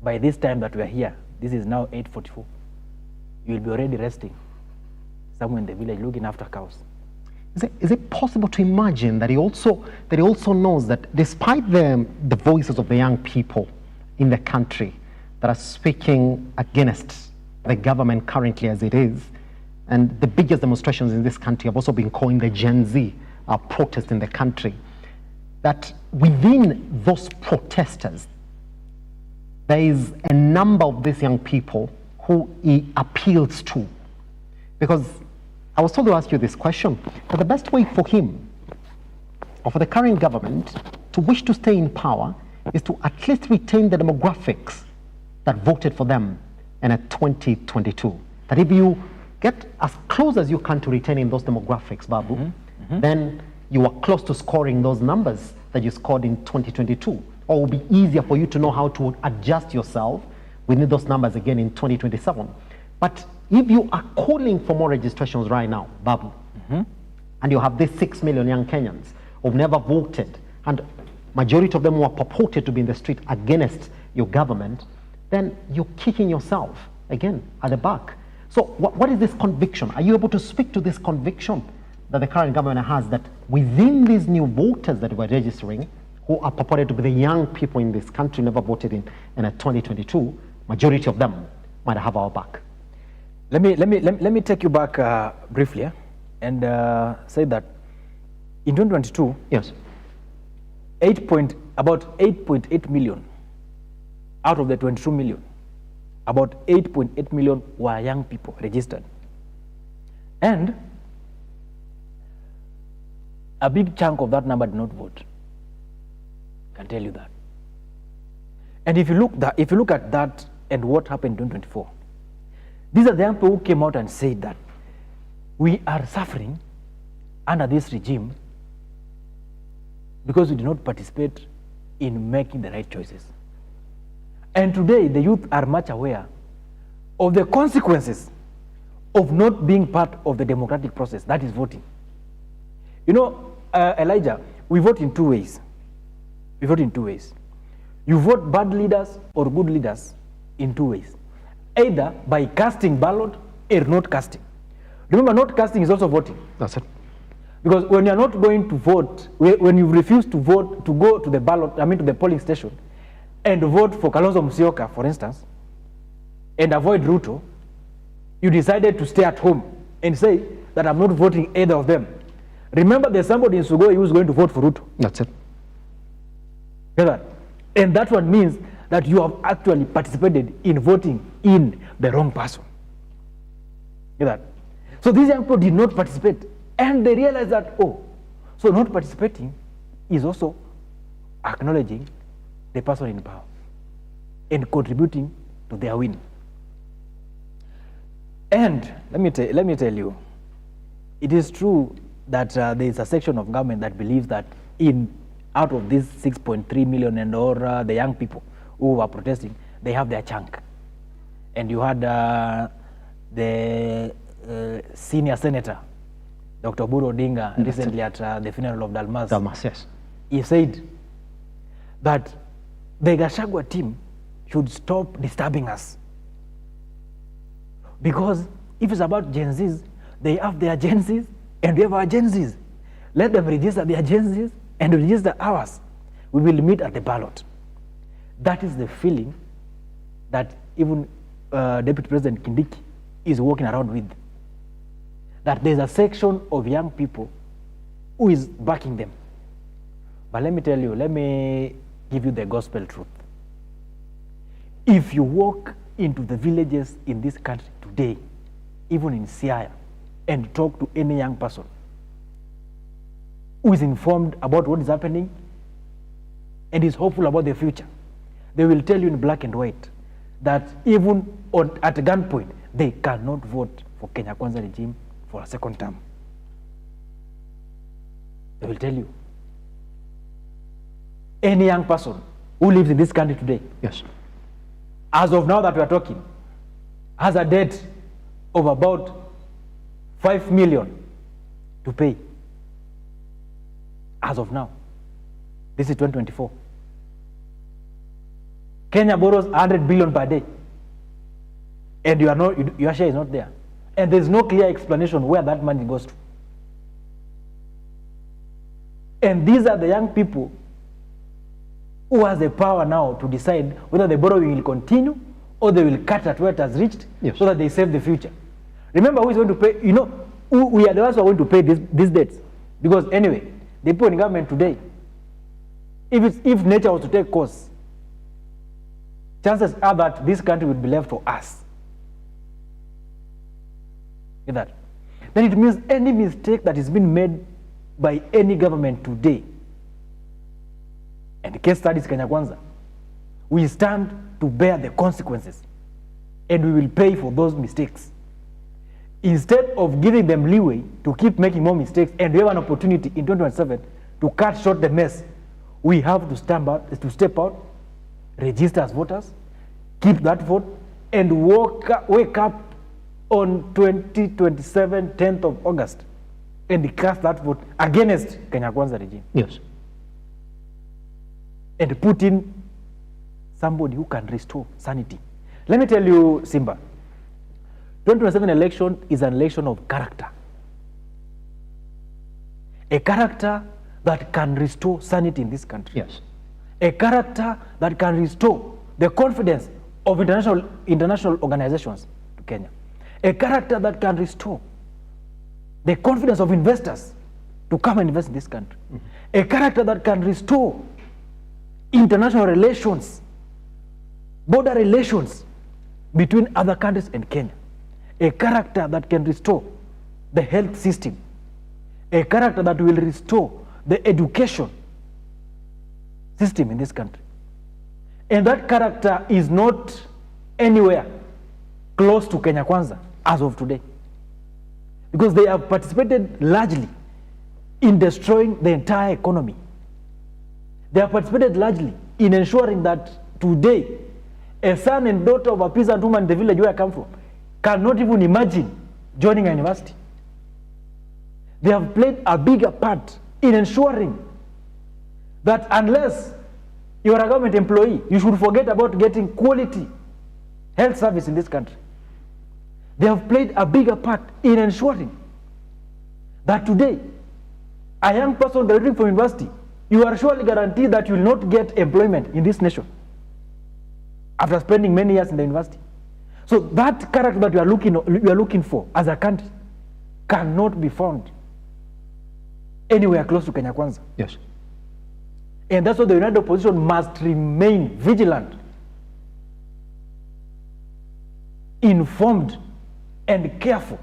by this time that we are here, this is now 8:44, you will be already resting somewhere in the village looking after cows. Is it possible to imagine that he also knows that despite the voices of the young people in the country that are speaking against the government currently as it is, and the biggest demonstrations in this country have also been calling the Gen Z protest in the country, that within those protesters there is a number of these young people who he appeals to? Because I was told to ask you this question, that the best way for him or for the current government to wish to stay in power is to at least retain the demographics that voted for them in 2022. That if you get as close as you can to retaining those demographics, Babu, then you are close to scoring those numbers that you scored in 2022. Or it will be easier for you to know how to adjust yourself within those numbers again in 2027. But if you are calling for more registrations right now, Babu, and you have these 6 million young Kenyans who've never voted, and majority of them who are purported to be in the street against your government, then you're kicking yourself again at the back. So what is this conviction? Are you able to speak to this conviction that the current government has, that within these new voters that we're registering, who are purported to be the young people in this country, never voted in 2022, majority of them might have our back? Let me take you back briefly and say that in 2022, yes, about 8.8 million out of the 22 million, about 8.8 million were young people registered. And a big chunk of that number did not vote. I can tell you that. And if you look at that and what happened in 2024, these are the young people who came out and said that we are suffering under this regime because we did not participate in making the right choices. And today, the youth are much aware of the consequences of not being part of the democratic process, that is voting. You know, Elijah, we vote in two ways. We vote in two ways. You vote bad leaders or good leaders in two ways. Either by casting ballot or not casting. Remember, not casting is also voting. That's it. Because when you're not going to vote, when you refuse to vote, to go to the ballot, to the polling station, and vote for Kalonzo Musyoka, for instance, and avoid Ruto, you decided to stay at home and say that I'm not voting either of them. Remember, there's somebody in Sugoi who's going to vote for Ruto. That's it. Get that? And that one means that you have actually participated in voting in the wrong person. Get that? So these young people did not participate, and they realized that, oh, so not participating is also acknowledging the person in power and contributing to their win. And let me tell you, it is true that there is a section of government that believes that out of these 6.3 million and or the young people who are protesting, they have their chunk. And you had the senior senator, Dr. Buru Odinga, recently at the funeral of Dalmas. Yes. He said that the Gachagua team should stop disturbing us. Because if it's about Gen Zs, they have their Gen Zs and we have our Gen Zs. Let them register their Gen Zs and register ours. We will meet at the ballot. That is the feeling that even Deputy President Kindiki is walking around with. That there's a section of young people who is backing them. But let me tell you, let me give you the gospel truth. If you walk into the villages in this country today, even in Siaya, and talk to any young person who is informed about what is happening and is hopeful about the future, they will tell you in black and white that even at gunpoint, they cannot vote for Kenya Kwanza regime for a second term. They will tell you. Any young person who lives in this country today, yes, as of now that we are talking, has a debt of about 5 million to pay. As of now. This is 2024. Kenya borrows 100 billion per day. And your share is not there. And there's no clear explanation where that money goes to. And these are the young people who has the power now to decide whether the borrowing will continue or they will cut at where it has reached, yes, so that they save the future. Remember who is going to pay, we are the ones who are going to pay these debts. Because anyway, the people in government today, if nature was to take course, chances are that this country would be left for us. Get that? Then it means any mistake that is being made by any government today, and the case studies Kenya Kwanza, we stand to bear the consequences and we will pay for those mistakes. Instead of giving them leeway to keep making more mistakes and we have an opportunity in 2027 to cut short the mess, we have to step out, register as voters, keep that vote, and wake up on 2027, 10th of August, and cast that vote against Kenya Kwanza regime. Yes. And put in somebody who can restore sanity. Let me tell you, Simba, 2027 election is an election of character. A character that can restore sanity in this country. Yes. A character that can restore the confidence of international organizations to Kenya. A character that can restore the confidence of investors to come and invest in this country. Mm-hmm. A character that can restore international relations, border relations between other countries and Kenya. A character that can restore the health system. a character that will restore the education system in this country. And that character is not anywhere close to Kenya Kwanza as of today. Because they have participated largely in destroying the entire economy. They have participated largely in ensuring that today, a son and daughter of a peasant woman in the village where I come from cannot even imagine joining a university. They have played a bigger part in ensuring that unless you are a government employee, you should forget about getting quality health service in this country. They have played a bigger part in ensuring that today, a young person graduating from university, you are surely guaranteed that you will not get employment in this nation after spending many years in the university. So that character that we are looking for as a country cannot be found anywhere close to Kenya Kwanza. Yes. And that's why the United Opposition must remain vigilant, informed, and careful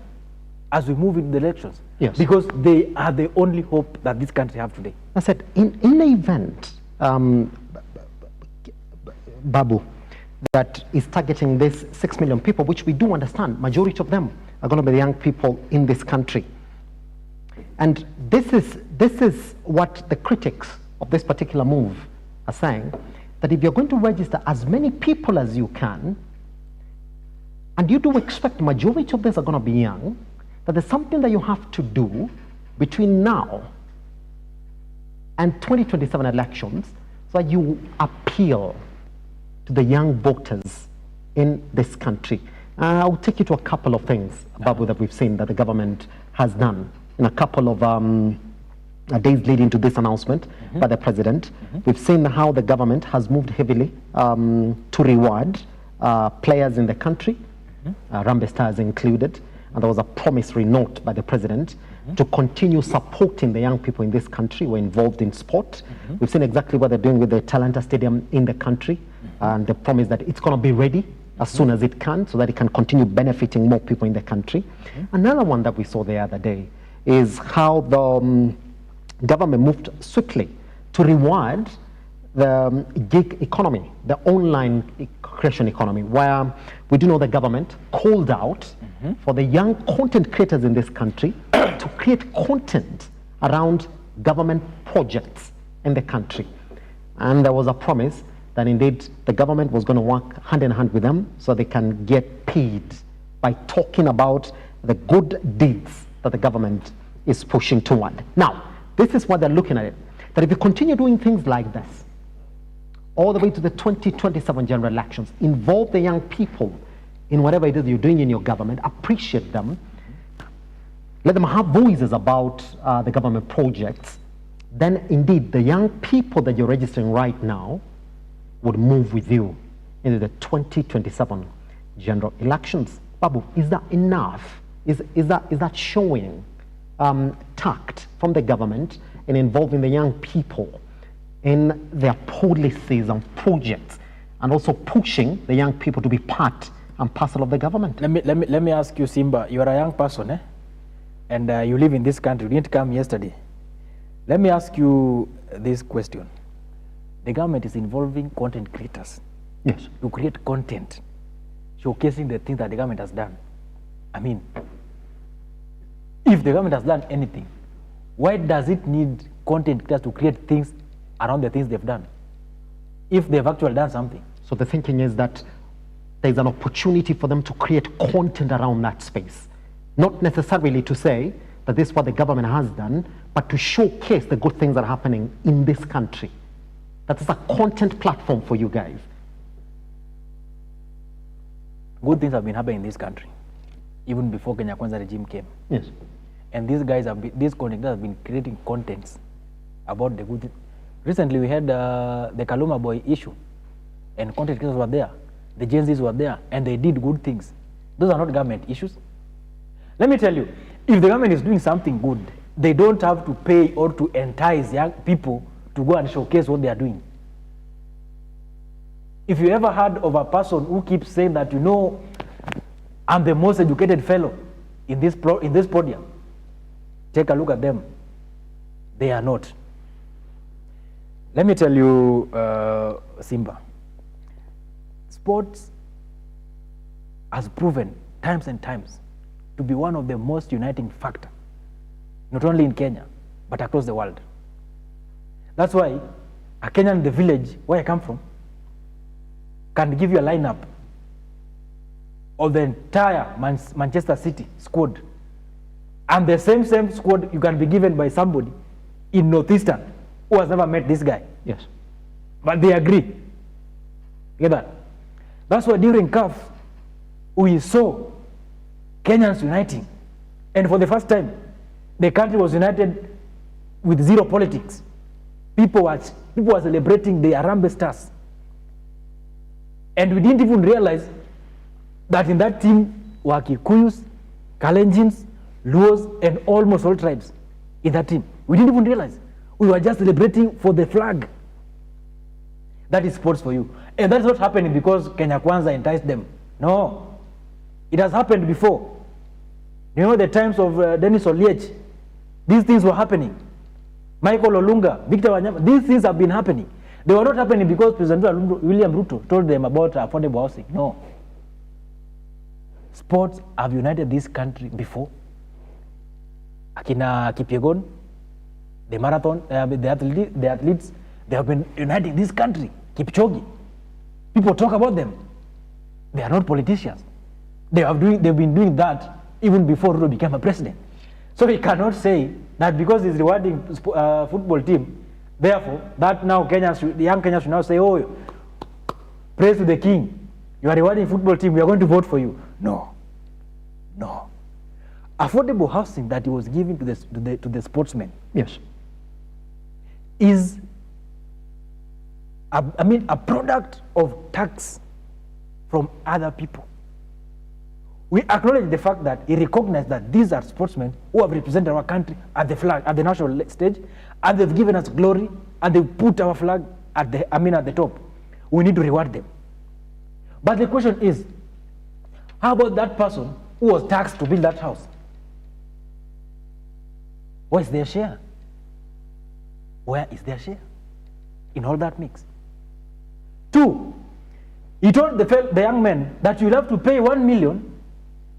as we move into the elections. Yes. Because they are the only hope that this country has today. I said, in the event, Babu, that is targeting this 6 million people, which we do understand, majority of them are going to be the young people in this country. And this is what the critics of this particular move are saying, that if you're going to register as many people as you can, and you do expect majority of these are going to be young, that there's something that you have to do between now and 2027 elections so that you appeal to the young voters in this country. I'll take you to a couple of things, Babu, that we've seen that the government has done in a couple of days leading to this announcement by the president. We've seen how the government has moved heavily to reward players in the country, Harambee Stars included, and there was a promissory note by the president to continue supporting the young people in this country who are involved in sport. We've seen exactly what they're doing with the Talanta Stadium in the country, and the promise that it's going to be ready as soon as it can so that it can continue benefiting more people in the country. Another one that we saw the other day is how the government moved swiftly to reward the gig economy, the online creation economy, where we do know the government called out for the young content creators in this country to create content around government projects in the country. And there was a promise that indeed the government was going to work hand in hand with them so they can get paid by talking about the good deeds that the government is pushing toward. Now, this is what they're looking at it, that if you continue doing things like this, all the way to the 2027 general elections, involve the young people in whatever it is you're doing in your government, appreciate them, let them have voices about the government projects, then indeed the young people that you're registering right now would move with you into the 2027 general elections. Babu, is that enough? Is that showing tact from the government in involving the young people in their policies and projects, and also pushing the young people to be part and parcel of the government? Let me ask you, Simba, you are a young person, eh? And you live in this country, you didn't come yesterday. Let me ask you this question. The government is involving content creators, yes, to create content showcasing the things that the government has done. I mean, if the government has done anything, why does it need content creators to create things around the things they've done, if they've actually done something? So the thinking is that there's an opportunity for them to create content around that space. Not necessarily to say that this is what the government has done, but to showcase the good things that are happening in this country. That is a content platform for you guys. Good things have been happening in this country, even before Kenya Kwanza regime came. Yes. And these guys these content creators have been creating contents about the good. Recently we had the Kaluma Boy issue, and content creators were there, the Gen Zs were there, and they did good things. Those are not government issues. Let me tell you, if the government is doing something good, they don't have to pay or to entice young people to go and showcase what they are doing. If you ever heard of a person who keeps saying that, you know, I'm the most educated fellow in this podium, take a look at them. They are not. Let me tell you, Simba, sports has proven times and times to be one of the most uniting factor, not only in Kenya, but across the world. That's why a Kenyan in the village where I come from can give you a lineup of the entire Manchester City squad, and the same squad you can be given by somebody in Northeastern who has never met this guy. Yes. But they agree. Get that? That's why during CAF, we saw Kenyans uniting. And for the first time, the country was united with zero politics. People were celebrating the Harambee Stars. And we didn't even realize that in that team were Kikuyus, Kalenjins, Luos, and almost all tribes in that team. We didn't even realize. We were just celebrating for the flag. That is sports for you. And that's not happening because Kenya Kwanza enticed them. No. It has happened before. You know the times of Dennis Oliech. These things were happening. Michael Olunga, Victor Wanyama, these things have been happening. They were not happening because President William Ruto told them about affordable housing. No. Sports have united this country before. Akina Kipyegon, the marathon, the athletes, they have been uniting this country. Kipchoge. People talk about them. They are not politicians. They've been doing that even before Ruto became a president. So we cannot say that because he's rewarding football team, therefore, that now the young Kenyans should now say, oh, praise to the king. You are rewarding football team, we are going to vote for you. No. No. Affordable housing that he was giving to the sportsmen, yes, is a product of tax from other people. We acknowledge the fact that he recognized that these are sportsmen who have represented our country at the flag, at the national stage, and they've given us glory, and they've put our flag at the top. We need to reward them. But the question is, how about that person who was taxed to build that house? Where is their share? Where is their share in all that mix? 2, he told the young men that you'll have to pay 1 million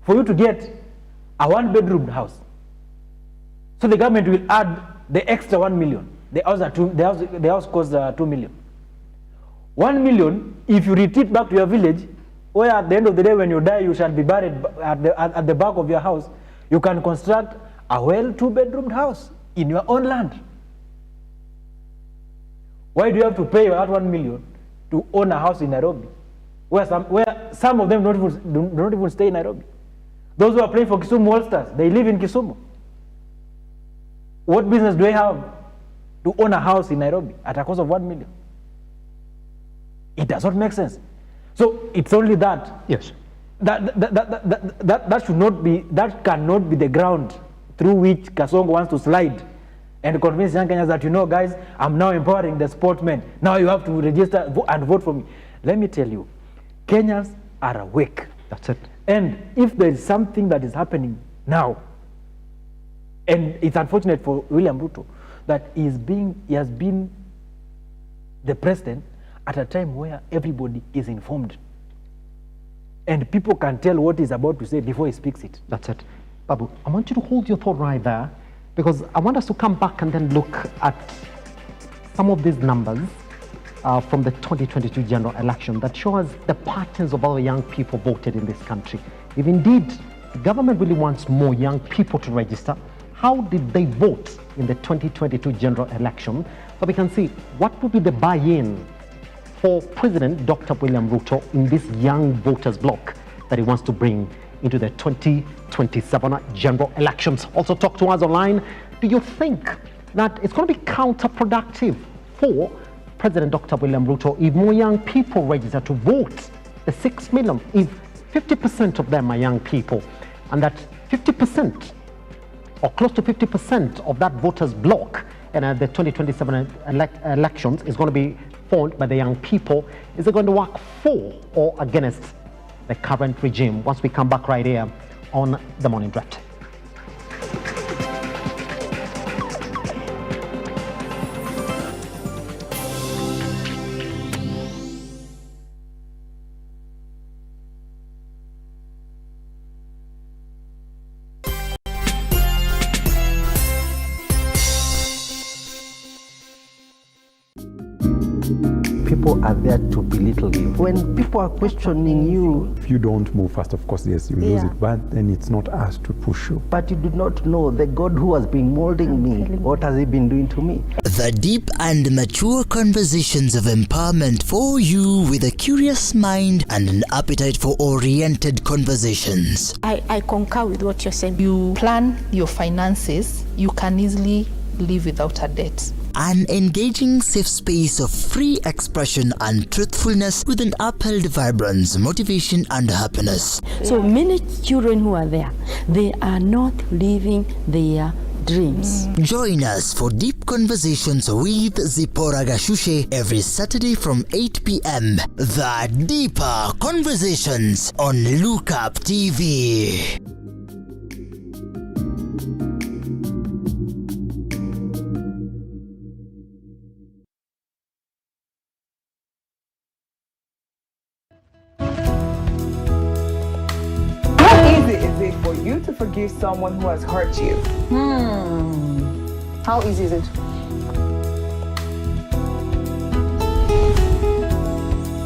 for you to get a 1-bedroom house. So the government will add the extra 1 million. The house costs 2 million. 1 million, if you retreat back to your village, where at the end of the day when you die you shall be buried at the back of your house, you can construct a 2-bedroom house in your own land. Why do you have to pay that 1 million to own a house in Nairobi, where some of them don't even stay in Nairobi? Those who are playing for Kisumu All-Stars, they live in Kisumu. What business do they have to own a house in Nairobi at a cost of 1 million? It does not make sense. So it's only that. Yes. That should not be. That cannot be the ground through which Kasongo wants to slide and convince young Kenyans that, you know, guys, I'm now empowering the sportsmen. Now you have to register and vote for me. Let me tell you, Kenyans are awake. That's it. And if there is something that is happening now, and it's unfortunate for William Ruto that he has been the president at a time where everybody is informed and people can tell what he's about to say before he speaks it. That's it. Babu, I want you to hold your thought right there, because I want us to come back and then look at some of these numbers from the 2022 general election that show us the patterns of how young people voted in this country. If indeed the government really wants more young people to register, how did they vote in the 2022 general election? So we can see what would be the buy-in for President Dr. William Ruto in this young voters bloc that he wants to bring into the 2027 general elections. Also talk to us online. Do you think that it's going to be counterproductive for President Dr. William Ruto if more young people register to vote? The 6 million, if 50% of them are young people, and that 50% or close to 50% of that voters bloc and the 2027 elections is going to be formed by the young people, is it going to work for or against the current regime? Once we come back right here on The Morning Draft. People are there to belittle you. When people are questioning you, if you don't move fast, of course, yes, you lose it, but then it's not us to push you. but you do not know the God who has been molding me, what has he been doing to me? The deep and mature conversations of empowerment for you with a curious mind and an appetite for oriented conversations. I concur with what you're saying. You plan your finances, you can easily live without a debt. An engaging safe space of free expression and truthfulness with an upheld vibrance, motivation and happiness. So many children who are there, they are not living their dreams. Join us for deep conversations with Zipporah Gashushe every Saturday from 8 p.m. The Deeper Conversations on Look Up TV. For you to forgive someone who has hurt you? How easy is it?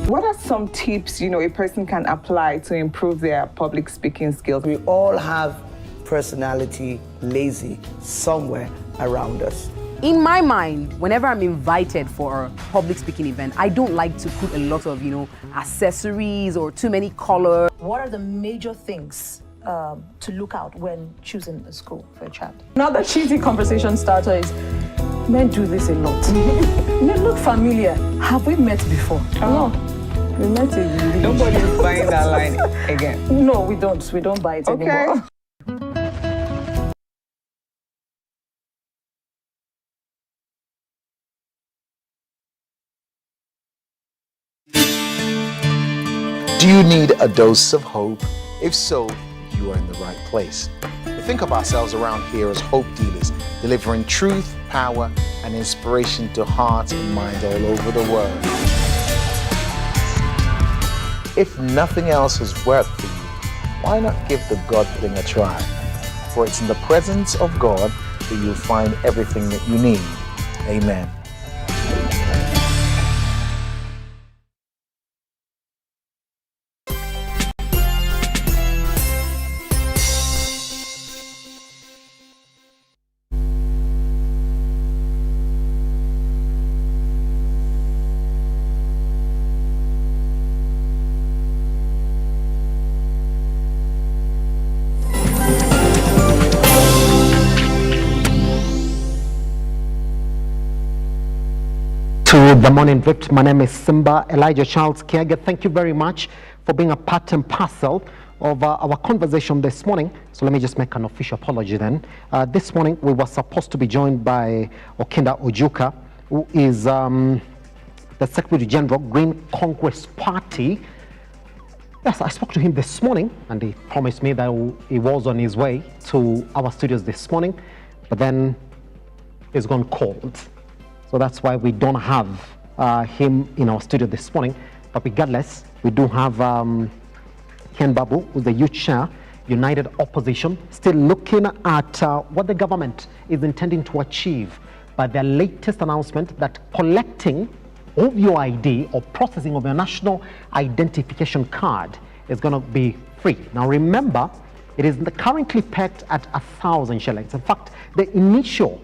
What are some tips, a person can apply to improve their public speaking skills? We all have personality lazy somewhere around us. In my mind, whenever I'm invited for a public speaking event, I don't like to put a lot of, accessories or too many colors. What are the major things to look out when choosing a school for a child? Another cheesy conversation starter is, men do this a lot. They look familiar. Have we met before? No. We met in Nobody's buying that line again. No, we don't. We don't buy it anymore. Do you need a dose of hope? If so, you are in the right place. We think of ourselves around here as hope dealers, delivering truth, power, and inspiration to hearts and minds all over the world. If nothing else has worked for you, why not give the God thing a try? For it's in the presence of God that you'll find everything that you need. Amen. To the Morning Drift, my name is Simba Elijah Charles Kiaga. Thank you very much for being a part and parcel of our conversation this morning. So let me just make an official apology then. This morning we were supposed to be joined by Okinda Ojuka, who is the Secretary General, Green Congress Party. Yes, I spoke to him this morning and he promised me that he was on his way to our studios this morning, but then he's gone cold. So that's why we don't have him in our studio this morning. But regardless, we do have Ken Babu, who's the youth chair, United Opposition, still looking at what the government is intending to achieve by their latest announcement that collecting of your ID or processing of your national identification card is going to be free. Now remember, it is currently pegged at 1,000 shillings. In fact, the initial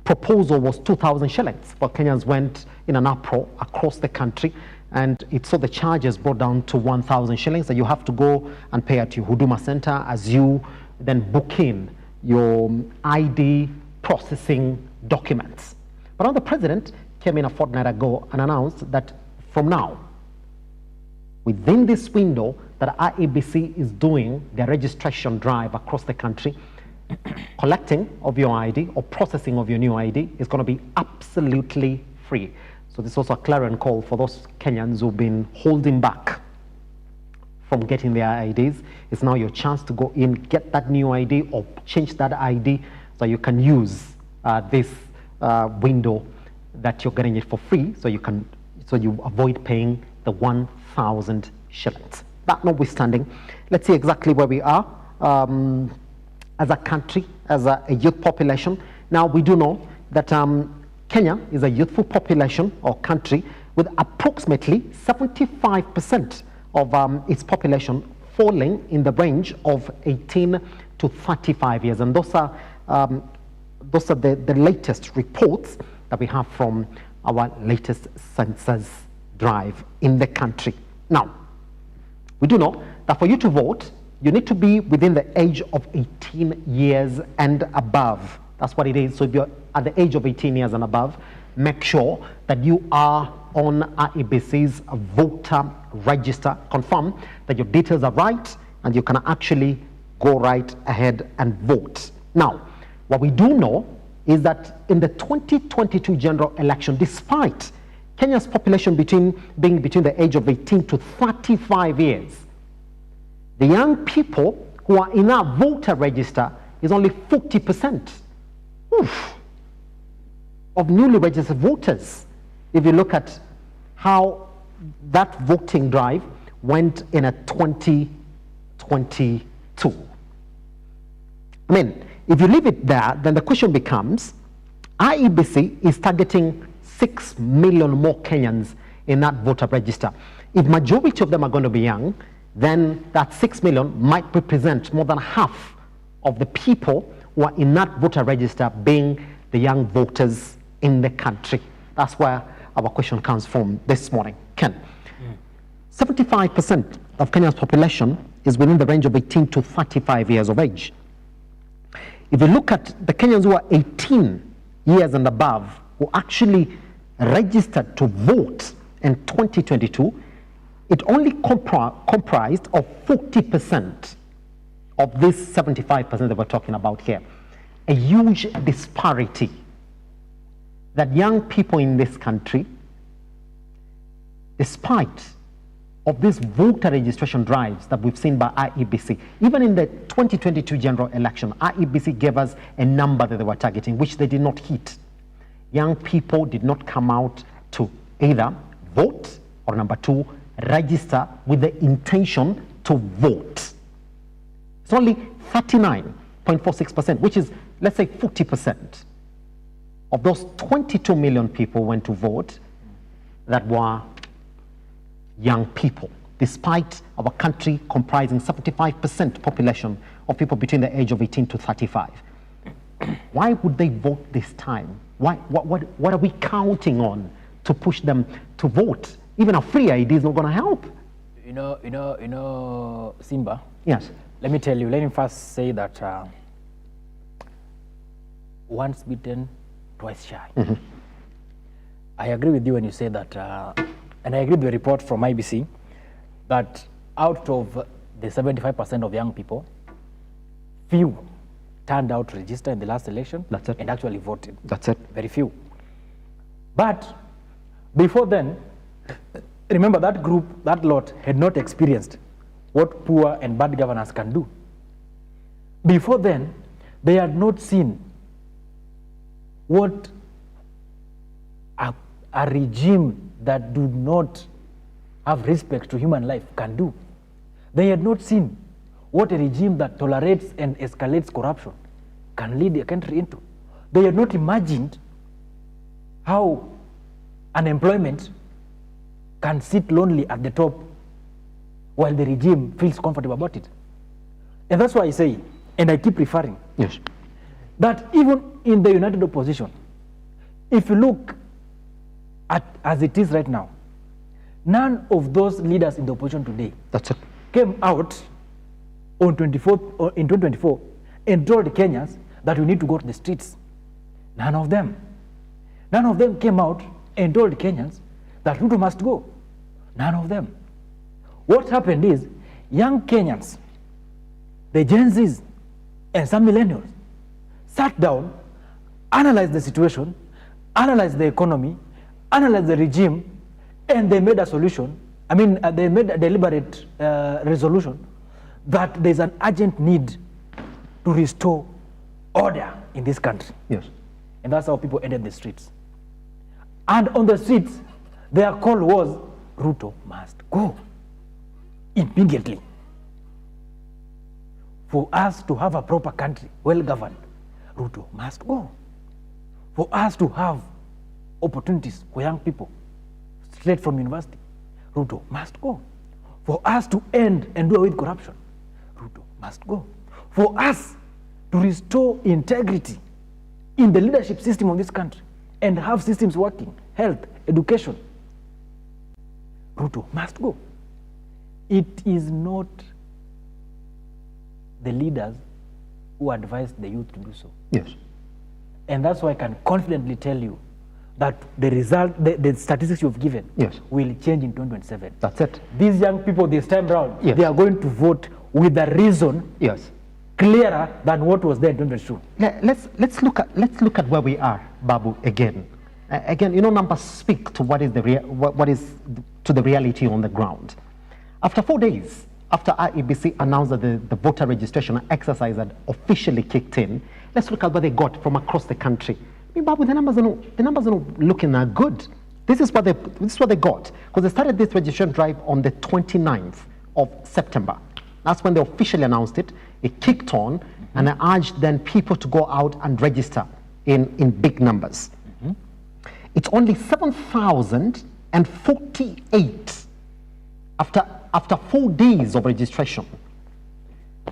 proposal was 2,000 shillings, but Kenyans went in an uproar across the country, and it saw the charges brought down to 1,000 shillings that you have to go and pay at your Huduma Center as you then book in your ID processing documents. But now the president came in a fortnight ago and announced that from now, within this window that IEBC is doing their registration drive across the country, collecting of your ID or processing of your new ID is going to be absolutely free. So this is also a clarion call for those Kenyans who've been holding back from getting their IDs. It's now your chance to go in, get that new ID or change that ID so you can use this window that you're getting it for free, so you avoid paying the 1,000 shillings. That notwithstanding, let's see exactly where we are as a country, as a youth population. Now we do know that Kenya is a youthful population or country with approximately 75% of its population falling in the range of 18 to 35 years. And those are the latest reports that we have from our latest census drive in the country. Now, we do know that for you to vote, you need to be within the age of 18 years and above. That's what it is. So if you're at the age of 18 years and above, make sure that you are on IEBC's voter register. Confirm that your details are right and you can actually go right ahead and vote. Now, what we do know is that in the 2022 general election, despite Kenya's population being between the age of 18 to 35 years, the young people who are in our voter register is only 40% of newly registered voters. If you look at how that voting drive went in a 2022. I mean, if you leave it there, then the question becomes, IEBC is targeting 6 million more Kenyans in that voter register. If majority of them are going to be young, then that 6 million might represent more than half of the people who are in that voter register being the young voters in the country. That's where our question comes from this morning. Ken, 75% of Kenya's population is within the range of 18 to 35 years of age. If you look at the Kenyans who are 18 years and above, who actually registered to vote in 2022, it only comprised of 40% of this 75% that we're talking about here. A huge disparity that young people in this country, despite of these voter registration drives that we've seen by IEBC, even in the 2022 general election, IEBC gave us a number that they were targeting, which they did not hit. Young people did not come out to either vote or number two, register with the intention to vote. It's only 39.46%, which is, let's say, 40% of those 22 million people went to vote that were young people, despite our country comprising 75% population of people between the age of 18 to 35. Why would they vote this time? What are we counting on to push them to vote? Even a free ID is not going to help. You know, Simba. Yes. Let me tell you. Let me first say that once bitten, twice shy. Mm-hmm. I agree with you when you say that, and I agree with the report from IBC that out of the 75% of young people, few turned out to register in the last election. That's it. And actually voted. That's it. Very few. But before then, remember that group, that lot had not experienced what poor and bad governance can do. Before then, they had not seen what a regime that do not have respect to human life can do. They had not seen what a regime that tolerates and escalates corruption can lead a country into. They had not imagined how unemployment can sit lonely at the top while the regime feels comfortable about it. And that's why I say, and I keep referring, yes, that even in the united opposition, if you look at as it is right now, none of those leaders in the opposition today came out on 2024 and told Kenyans that we need to go to the streets. None of them. None of them came out and told Kenyans that Ruto must go. None of them. What happened is, young Kenyans, the Gen Zs and some millennials, sat down, analyzed the situation, analyzed the economy, analyzed the regime, and they made a solution. I mean, they made a deliberate resolution that there's an urgent need to restore order in this country. Yes. And that's how people entered the streets. And on the streets, their call was, Ruto must go immediately. For us to have a proper country, well governed, Ruto must go. For us to have opportunities for young people straight from university. Ruto must go. For us to end and do away with corruption, Ruto must go. For us to restore integrity in the leadership system of this country and have systems working, health, education, Ruto must go. It is not the leaders who advise the youth to do so. Yes. And that's why I can confidently tell you that the result, the statistics you've given, yes, will change in 2027. That's it. These young people this time around, yes, they are going to vote with a reason, yes, clearer than what was there in 2022. Let's look at where we are, Babu, again. Again, you know, numbers speak to what is to the reality on the ground. After 4 days, after IEBC announced that the voter registration exercise had officially kicked in, let's look at what they got from across the country. I mean, Babu, the numbers are not looking that good. This is what they got, because they started this registration drive on the 29th of September. That's when they officially announced it. It kicked on, and I urged then people to go out and register in big numbers. It's only 7,048 after 4 days of registration.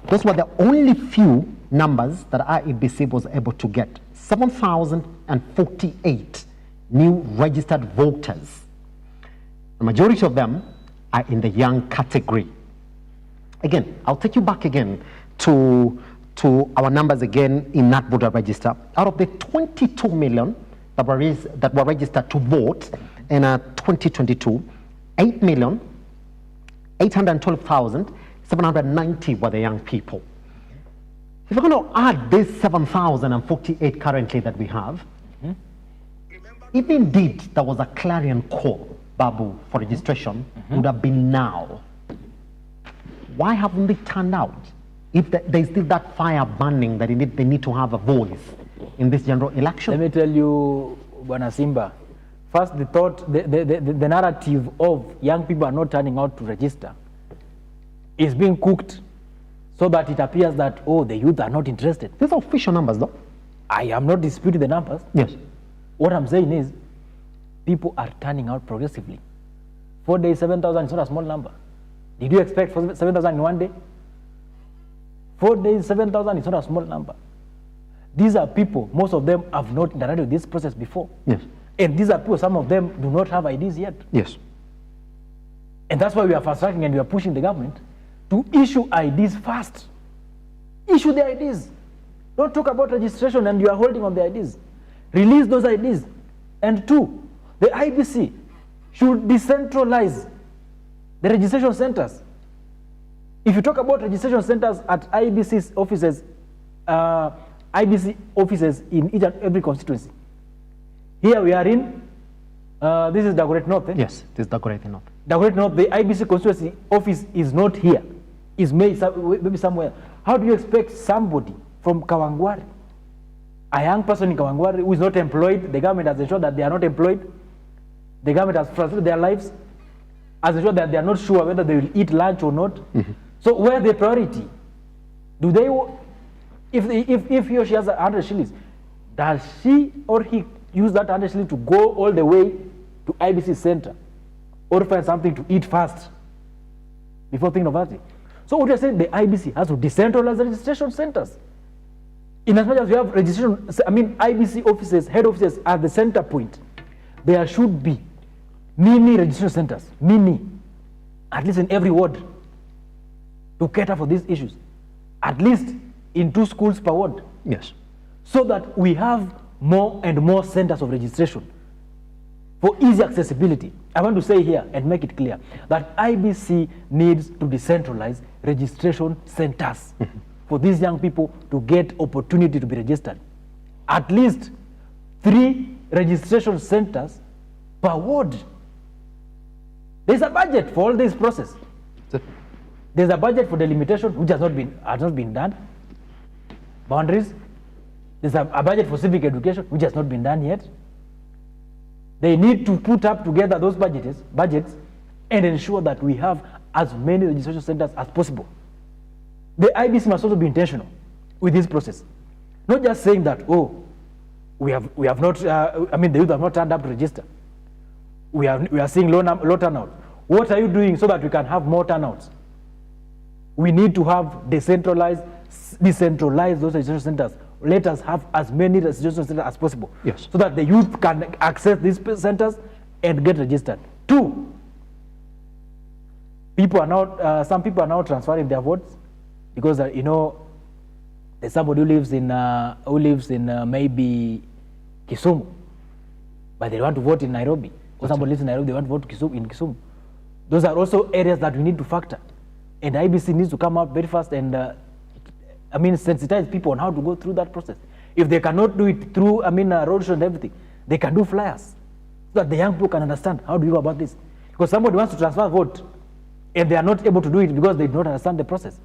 Those were the only few numbers that IEBC was able to get. 7,048 new registered voters. The majority of them are in the young category. Again, I'll take you back again to our numbers again in that voter register. Out of the 22 million that were registered to vote in 2022, 8,812,790 were the young people. If we're going to add this 7,048 currently that we have, if indeed there was a clarion call, Babu, for registration, would have been now. Why haven't they turned out? If there's still that fire burning that they need to have a voice in this general election. Let me tell you, Bwana Simba, first the narrative of young people are not turning out to register is being cooked so that it appears that, oh, the youth are not interested. These are official numbers, though. I am not disputing the numbers. Yes. What I'm saying is, people are turning out progressively. 4 days, 7,000 is not a small number. Did you expect 7,000 in 1 day? 4 days, 7,000 is not a small number. These are people, most of them have not interacted with this process before. Yes. And these are people, some of them do not have IDs yet. Yes. And that's why we are fast tracking and we are pushing the government to issue IDs fast. Issue the IDs. Don't talk about registration and you are holding on the IDs. Release those IDs. And 2, the IBC should decentralize the registration centers. If you talk about registration centers at IBC's offices, IBC offices in each and every constituency. Here we are in, this is Dagoretti North. Yes, this is Dagoretti North. Dagoretti North, the IBC constituency office is not here. It's maybe somewhere. How do you expect somebody from Kawangware, a young person in Kawangware who is not employed, the government has ensured that they are not employed, the government has frustrated their lives, has ensured that they are not sure whether they will eat lunch or not. So where the priority? Do they, if he or she has 100 shillings, does she or he use that 100 shillings to go all the way to IBC center or find something to eat first before thinking of it? So what you're saying, the IBC has to decentralize the registration centers. In as much as we have registration, IBC offices, head offices at the center point, there should be mini registration centers, at least in every ward, to cater for these issues, at least in 2 schools per ward. Yes. So that we have more and more centers of registration for easy accessibility. I want to say here and make it clear that IBC needs to decentralize registration centers for these young people to get opportunity to be registered. At least 3 registration centers per ward. There's a budget for all this process. There's a budget for delimitation, which has not been done. Boundaries. There's a budget for civic education, which has not been done yet. They need to put up together those budgets and ensure that we have as many registration centers as possible. The IBC must also be intentional with this process. Not just saying that, oh, we have not, I mean, the youth have not turned up to register. We are seeing low turnout. What are you doing so that we can have more turnouts? We need to have decentralize those registration centers. Let us have as many registration centers as possible. Yes. So that the youth can access these centers and get registered. 2, people are now, some people are now transferring their votes because, you know, there's somebody who lives in maybe Kisumu, but they want to vote in Nairobi. Or somebody lives in Nairobi, they want to vote in Kisumu. Those are also areas that we need to factor. And IBC needs to come out very fast and, I mean, sensitize people on how to go through that process. If they cannot do it through, I mean, roadshow and everything, they can do flyers so that the young people can understand how do you go about this. Because somebody wants to transfer a vote and they are not able to do it because they do not understand the process.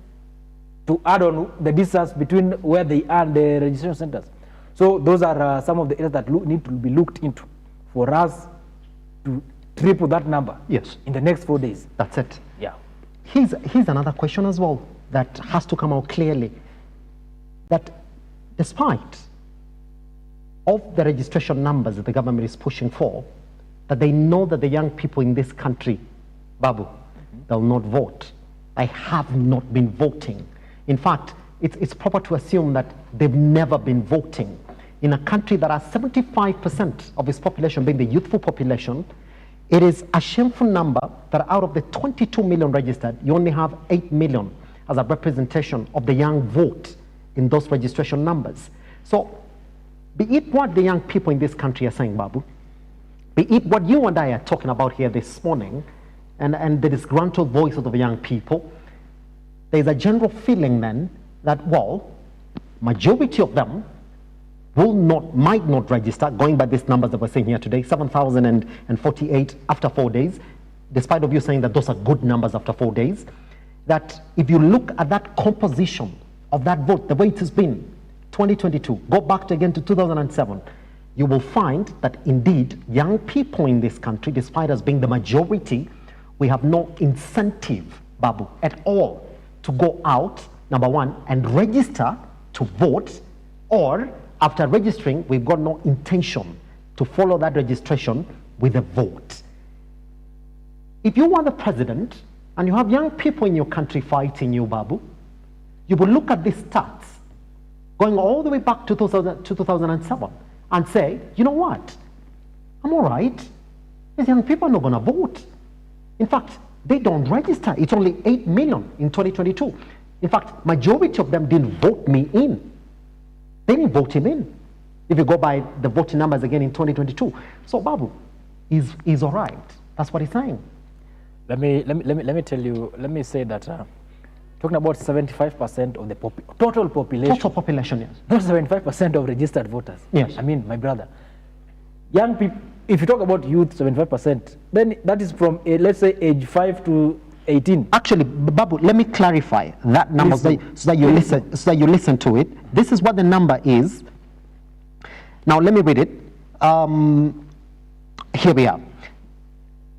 To add on the distance between where they are and the registration centers. So those are some of the areas that need to be looked into for us to triple that number. Yes. In the next 4 days. That's it. Yeah. Here's another question as well that has to come out clearly. That despite of the registration numbers that the government is pushing for, that they know that the young people in this country, Babu, they'll not vote. They have not been voting. In fact, it's proper to assume that they've never been voting. In a country that has 75% of its population being the youthful population, it is a shameful number that out of the 22 million registered, you only have 8 million as a representation of the young vote in those registration numbers. So, be it what the young people in this country are saying, Babu, be it what you and I are talking about here this morning, and the disgruntled voices of the young people, there's a general feeling then that, well, majority of them might not register, going by these numbers that we're seeing here today, 7,048 after 4 days, despite of you saying that those are good numbers after 4 days, that if you look at that composition of that vote, the way it has been, 2022, go back again to 2007, you will find that indeed young people in this country, despite us being the majority, we have no incentive, Babu, at all to go out, number one, and register to vote, or after registering, we've got no intention to follow that registration with a vote. If you are the president and you have young people in your country fighting you, Babu, you will look at these stats going all the way back to 2007 and say, you know what, I'm all right. These young people are not going to vote. In fact, they don't register. It's only 8 million in 2022. In fact, majority of them didn't vote me in. They didn't vote him in. If you go by the voting numbers again in 2022. So Babu is all right. That's what he's saying. Let me tell you, let me say that talking about 75% of the total population. Total population, yes. Not 75% of registered voters. Yes. I mean, my brother. Young people, if you talk about youth, 75%, then that is from, let's say, age 5 to 18. Actually, Babu, let me clarify that number so that you listen to it. This is what the number is. Now, let me read it. Here we are.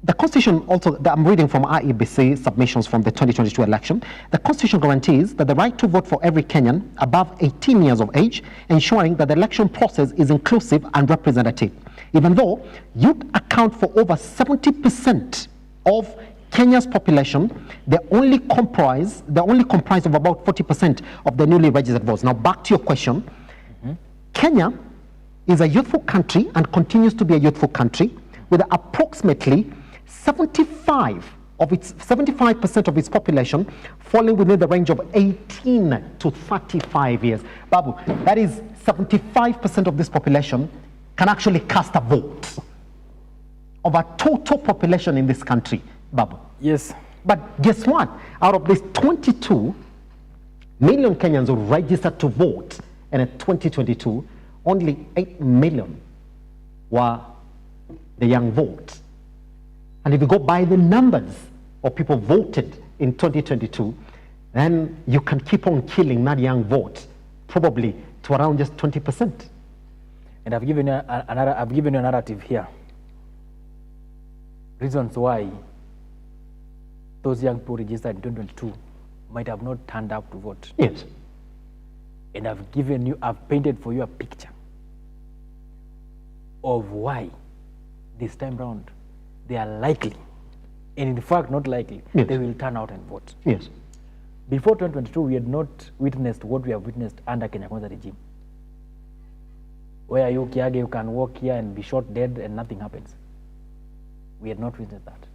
The Constitution also, I'm reading from IEBC submissions from the 2022 election. The Constitution guarantees that the right to vote for every Kenyan above 18 years of age, ensuring that the election process is inclusive and representative. Even though youth account for over 70% of Kenya's population, they only comprise of about 40% of the newly registered votes. Now back to your question. Kenya is a youthful country and continues to be a youthful country with approximately 75% of its population falling within the range of 18 to 35 years. Babu, that is 75% of this population can actually cast a vote of a total population in this country, Babu. Yes. But guess what? Out of these 22 million Kenyans who registered to vote in 2022, only 8 million were the young vote. And if you go by the numbers of people voted in 2022, then you can keep on killing that young vote, probably to around just 20%. And I've given you a narrative here. Reasons why those young people registered in 2022 might have not turned up to vote. Yes. And I've painted for you a picture of why this time round they are likely, and in fact not likely, Yes. they will turn out and vote. Yes. Before 2022, we had not witnessed what we have witnessed under Kenya Kwanza regime, where you can walk here and be shot dead and nothing happens. We had not witnessed that.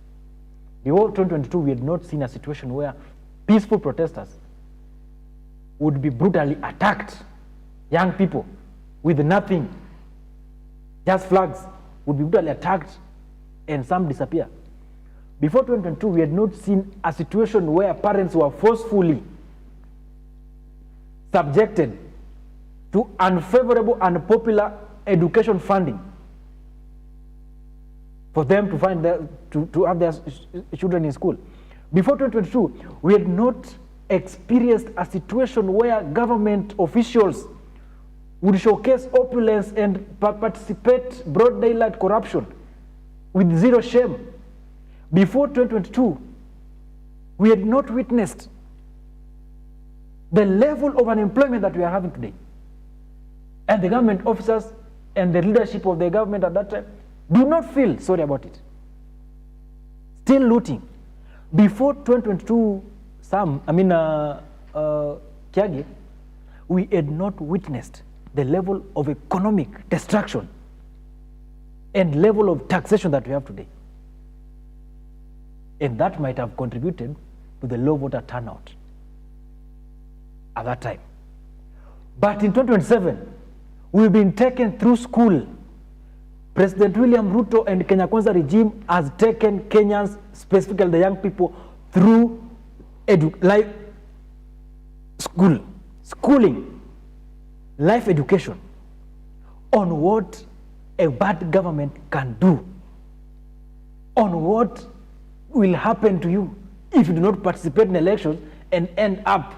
Before 2022, we had not seen a situation where peaceful protesters would be brutally attacked. Young people with nothing, just flags, would be brutally attacked and some disappear. Before 2022, we had not seen a situation where parents were forcefully subjected to unfavorable and unpopular education funding for them to find to have their children in school. Before 2022, we had not experienced a situation where government officials would showcase opulence and participate broad daylight corruption with zero shame. Before 2022, we had not witnessed the level of unemployment that we are having today. And the government officers and the leadership of the government at that time do not feel sorry about it. Still looting. Before 2022, Kiagi, we had not witnessed the level of economic destruction and level of taxation that we have today. And that might have contributed to the low voter turnout at that time. But in 2027, we've been taken through school. President William Ruto and Kenya Kwanza regime has taken Kenyans, specifically the young people, through schooling, life education on what a bad government can do, on what will happen to you if you do not participate in elections and end up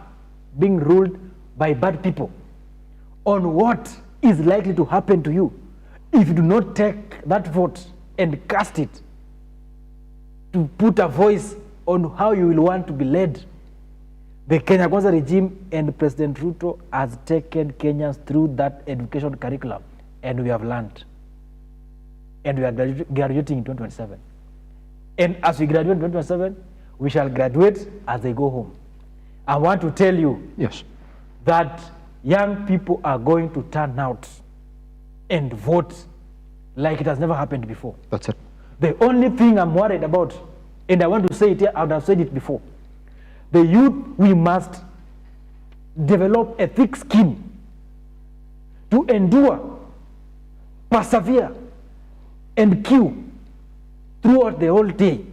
being ruled by bad people, on what is likely to happen to you if you do not take that vote and cast it to put a voice on how you will want to be led. The Kenya Kwanza regime and President Ruto has taken Kenyans through that education curriculum, and we have learned. And we are graduating in 2027. And as we graduate in 2027, we shall graduate as they go home. I want to tell you that young people are going to turn out and vote like it has never happened before. That's it. The only thing I'm worried about, and I want to say it here, I would have said it before, the youth, we must develop a thick skin to endure, persevere, and queue throughout the whole day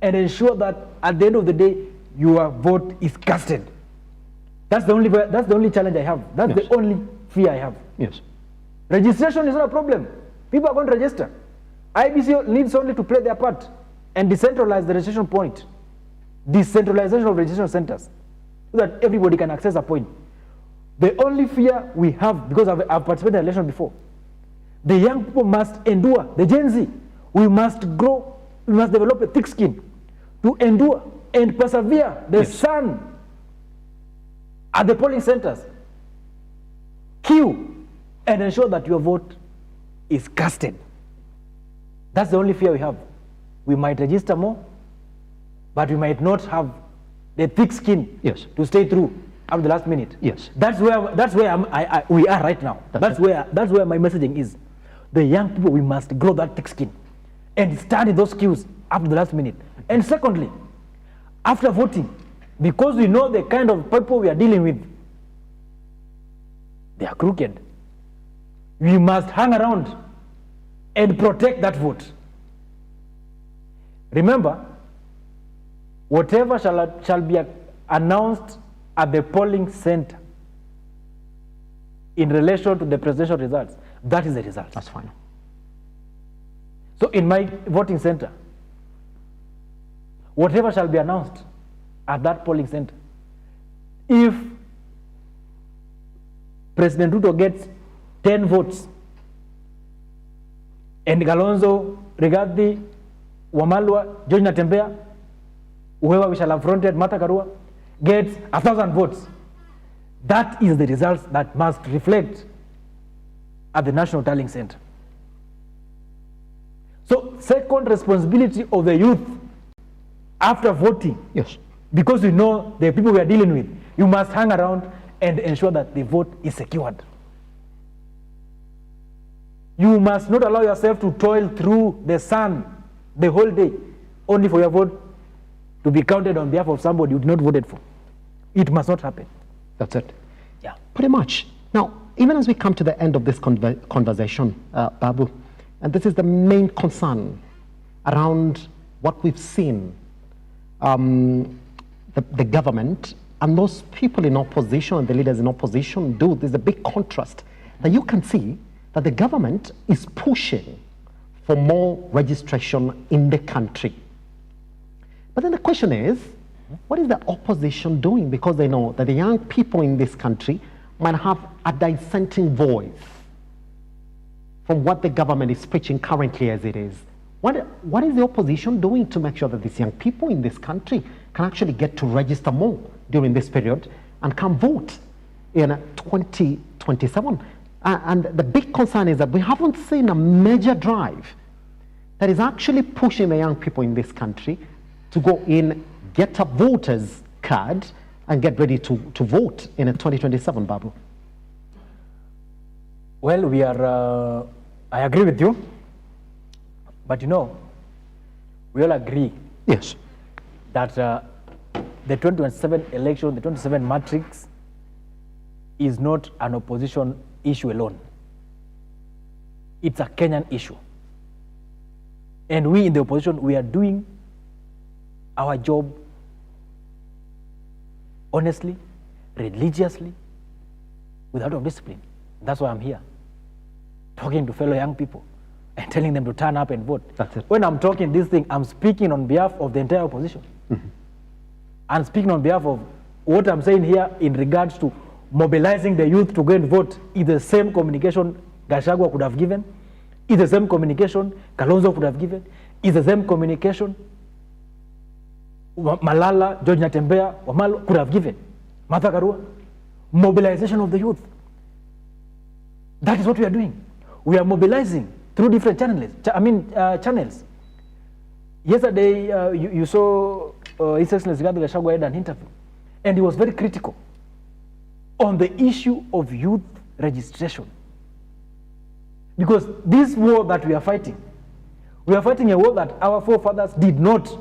and ensure that at the end of the day, your vote is casted. That's the only challenge I have. That's the only fear I have. Yes. Registration is not a problem. People are going to register. IBC needs only to play their part and decentralize the registration point. Decentralization of registration centers so that everybody can access a point. The only fear we have, because I've participated in the election before, the young people must endure. The Gen Z, we must grow, we must develop a thick skin to endure and persevere the sun at the polling centers. Queue and ensure that your vote is casted. That's the only fear we have. We might register more, but we might not have the thick skin to stay through up to the last minute. Yes. That's where we are right now. That's where my messaging is. The young people, we must grow that thick skin and stand in those queues up to the last minute. And secondly, after voting, because we know the kind of people we are dealing with, they are crooked. We must hang around and protect that vote. Remember, whatever shall be announced at the polling center in relation to the presidential results, that is the result. That's fine. So in my voting center, whatever shall be announced at that polling center, if President Ruto gets 10 votes and Galonzo, Rigathi, Wamalwa, George Natembeya, whoever we shall have fronted, Martha Karua, gets 1,000 votes, that is the results that must reflect at the National Tallying Center. second responsibility of the youth after voting, yes, because you know the people we are dealing with, you must hang around and ensure that the vote is secured. You must not allow yourself to toil through the sun the whole day only for your vote to be counted on behalf of somebody you did not voted for. It must not happen. That's it. Yeah. Pretty much. Now, even as we come to the end of this conversation, Babu, and this is the main concern around what we've seen the government and those people in opposition and the leaders in opposition do. There's a big contrast that you can see that the government is pushing for more registration in the country. But then the question is, what is the opposition doing? Because they know that the young people in this country might have a dissenting voice from what the government is preaching currently as it is. What is the opposition doing to make sure that these young people in this country can actually get to register more during this period and can vote in 2027? And the big concern is that we haven't seen a major drive that is actually pushing the young people in this country to go in, get a voter's card, and get ready to vote in 2027, Babu. Well, we are, I agree with you, but you know, we all agree yes, that the 2027 election, the 2027 matrix is not an opposition issue alone. It's a Kenyan issue. And we in the opposition, we are doing our job honestly, religiously, with a lot of discipline. That's why I'm here, talking to fellow young people and telling them to turn up and vote. That's it. When I'm talking this thing, I'm speaking on behalf of the entire opposition. Mm-hmm. I'm speaking on behalf of what I'm saying here in regards to mobilizing the youth to go and vote. Is the same communication Gachagua could have given. Is the same communication Kalonzo could have given. Is the same communication Malala, George Natembea, Wamalo could have given. Martha Karua. Mobilization of the youth. That is what we are doing. We are mobilizing through different channels. Yesterday, you saw His Excellency Rigathi Gachagua had an interview, and he was very critical on the issue of youth registration. Because this war that we are fighting a war that our forefathers did not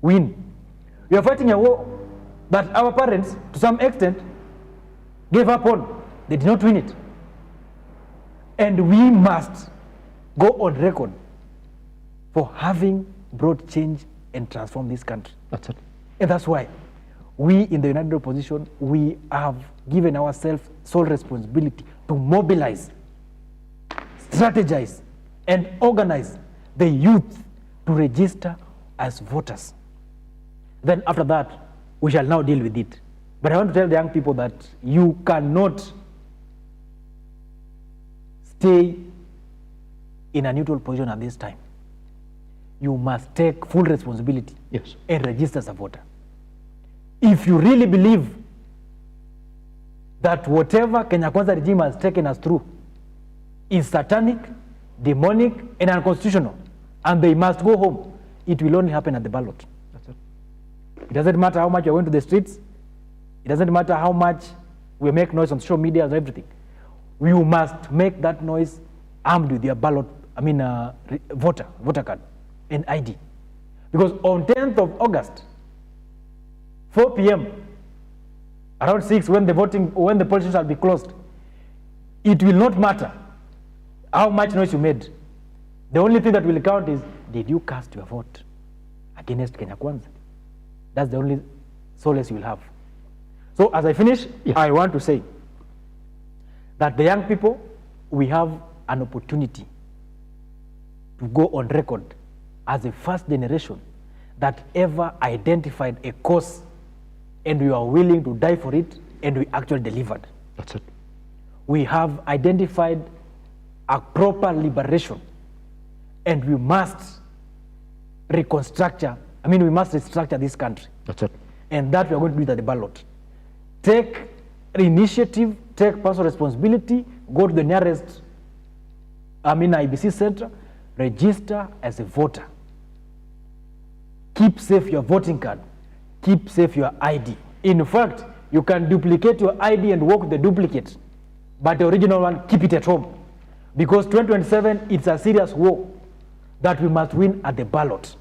win. We are fighting a war that our parents, to some extent, gave up on. They did not win it. And we must go on record for having brought change and transformed this country. That's it. And that's why we in the United Opposition, we have given ourselves sole responsibility to mobilize, strategize, and organize the youth to register as voters. Then after that, we shall now deal with it. But I want to tell the young people that you cannot stay in a neutral position at this time. You must take full responsibility and register as a voter. If you really believe that whatever Kenya Kwanza regime has taken us through is satanic, demonic, and unconstitutional, and they must go home, it will only happen at the ballot. That's it. It doesn't matter how much you're going to the streets. It doesn't matter how much we make noise on social media and everything. We must make that noise armed with your ballot, voter card and ID. Because on 10th of August, 4 p.m., around 6, when the polling shall be closed, it will not matter how much noise you made. The only thing that will count is, did you cast your vote against Kenya Kwanza? That's the only solace you will have. So as I finish, I want to say that the young people, we have an opportunity to go on record as the first generation that ever identified a cause, and we are willing to die for it, and we actually delivered. That's it. We have identified a proper liberation, and we must restructure this country. That's it. And that we are going to do it at the ballot. Take initiative, take personal responsibility, go to the nearest IBC center, register as a voter. Keep safe your voting card. Keep safe your ID. In fact, you can duplicate your ID and work with the duplicate, but the original one, keep it at home. Because 2027, it's a serious war that we must win at the ballot.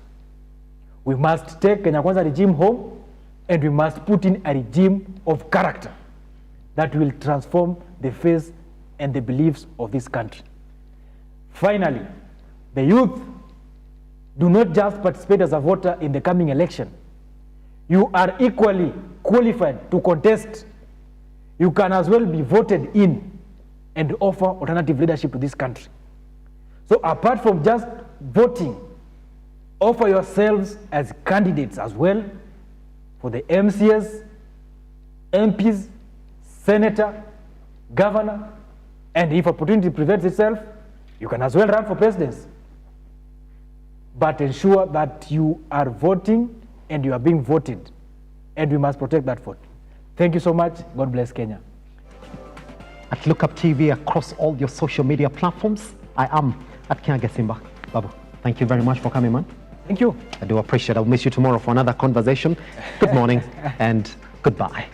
We must take Kenya Kwanza regime home, and we must put in a regime of character that will transform the face and the beliefs of this country. Finally, the youth, do not just participate as a voter in the coming election. You are equally qualified to contest. You can as well be voted in and offer alternative leadership to this country. So apart from just voting, offer yourselves as candidates as well for the MCS, MPs, senator, governor, and if opportunity presents itself, you can as well run for presidency. But ensure that you are voting and you are being voted, and we must protect that vote. Thank you so much. God bless Kenya. At Look Up TV across all your social media platforms, I am at Kenya Simba. Babu, thank you very much for coming, man. Thank you. I do appreciate it. I'll miss you tomorrow for another conversation. Good morning and goodbye.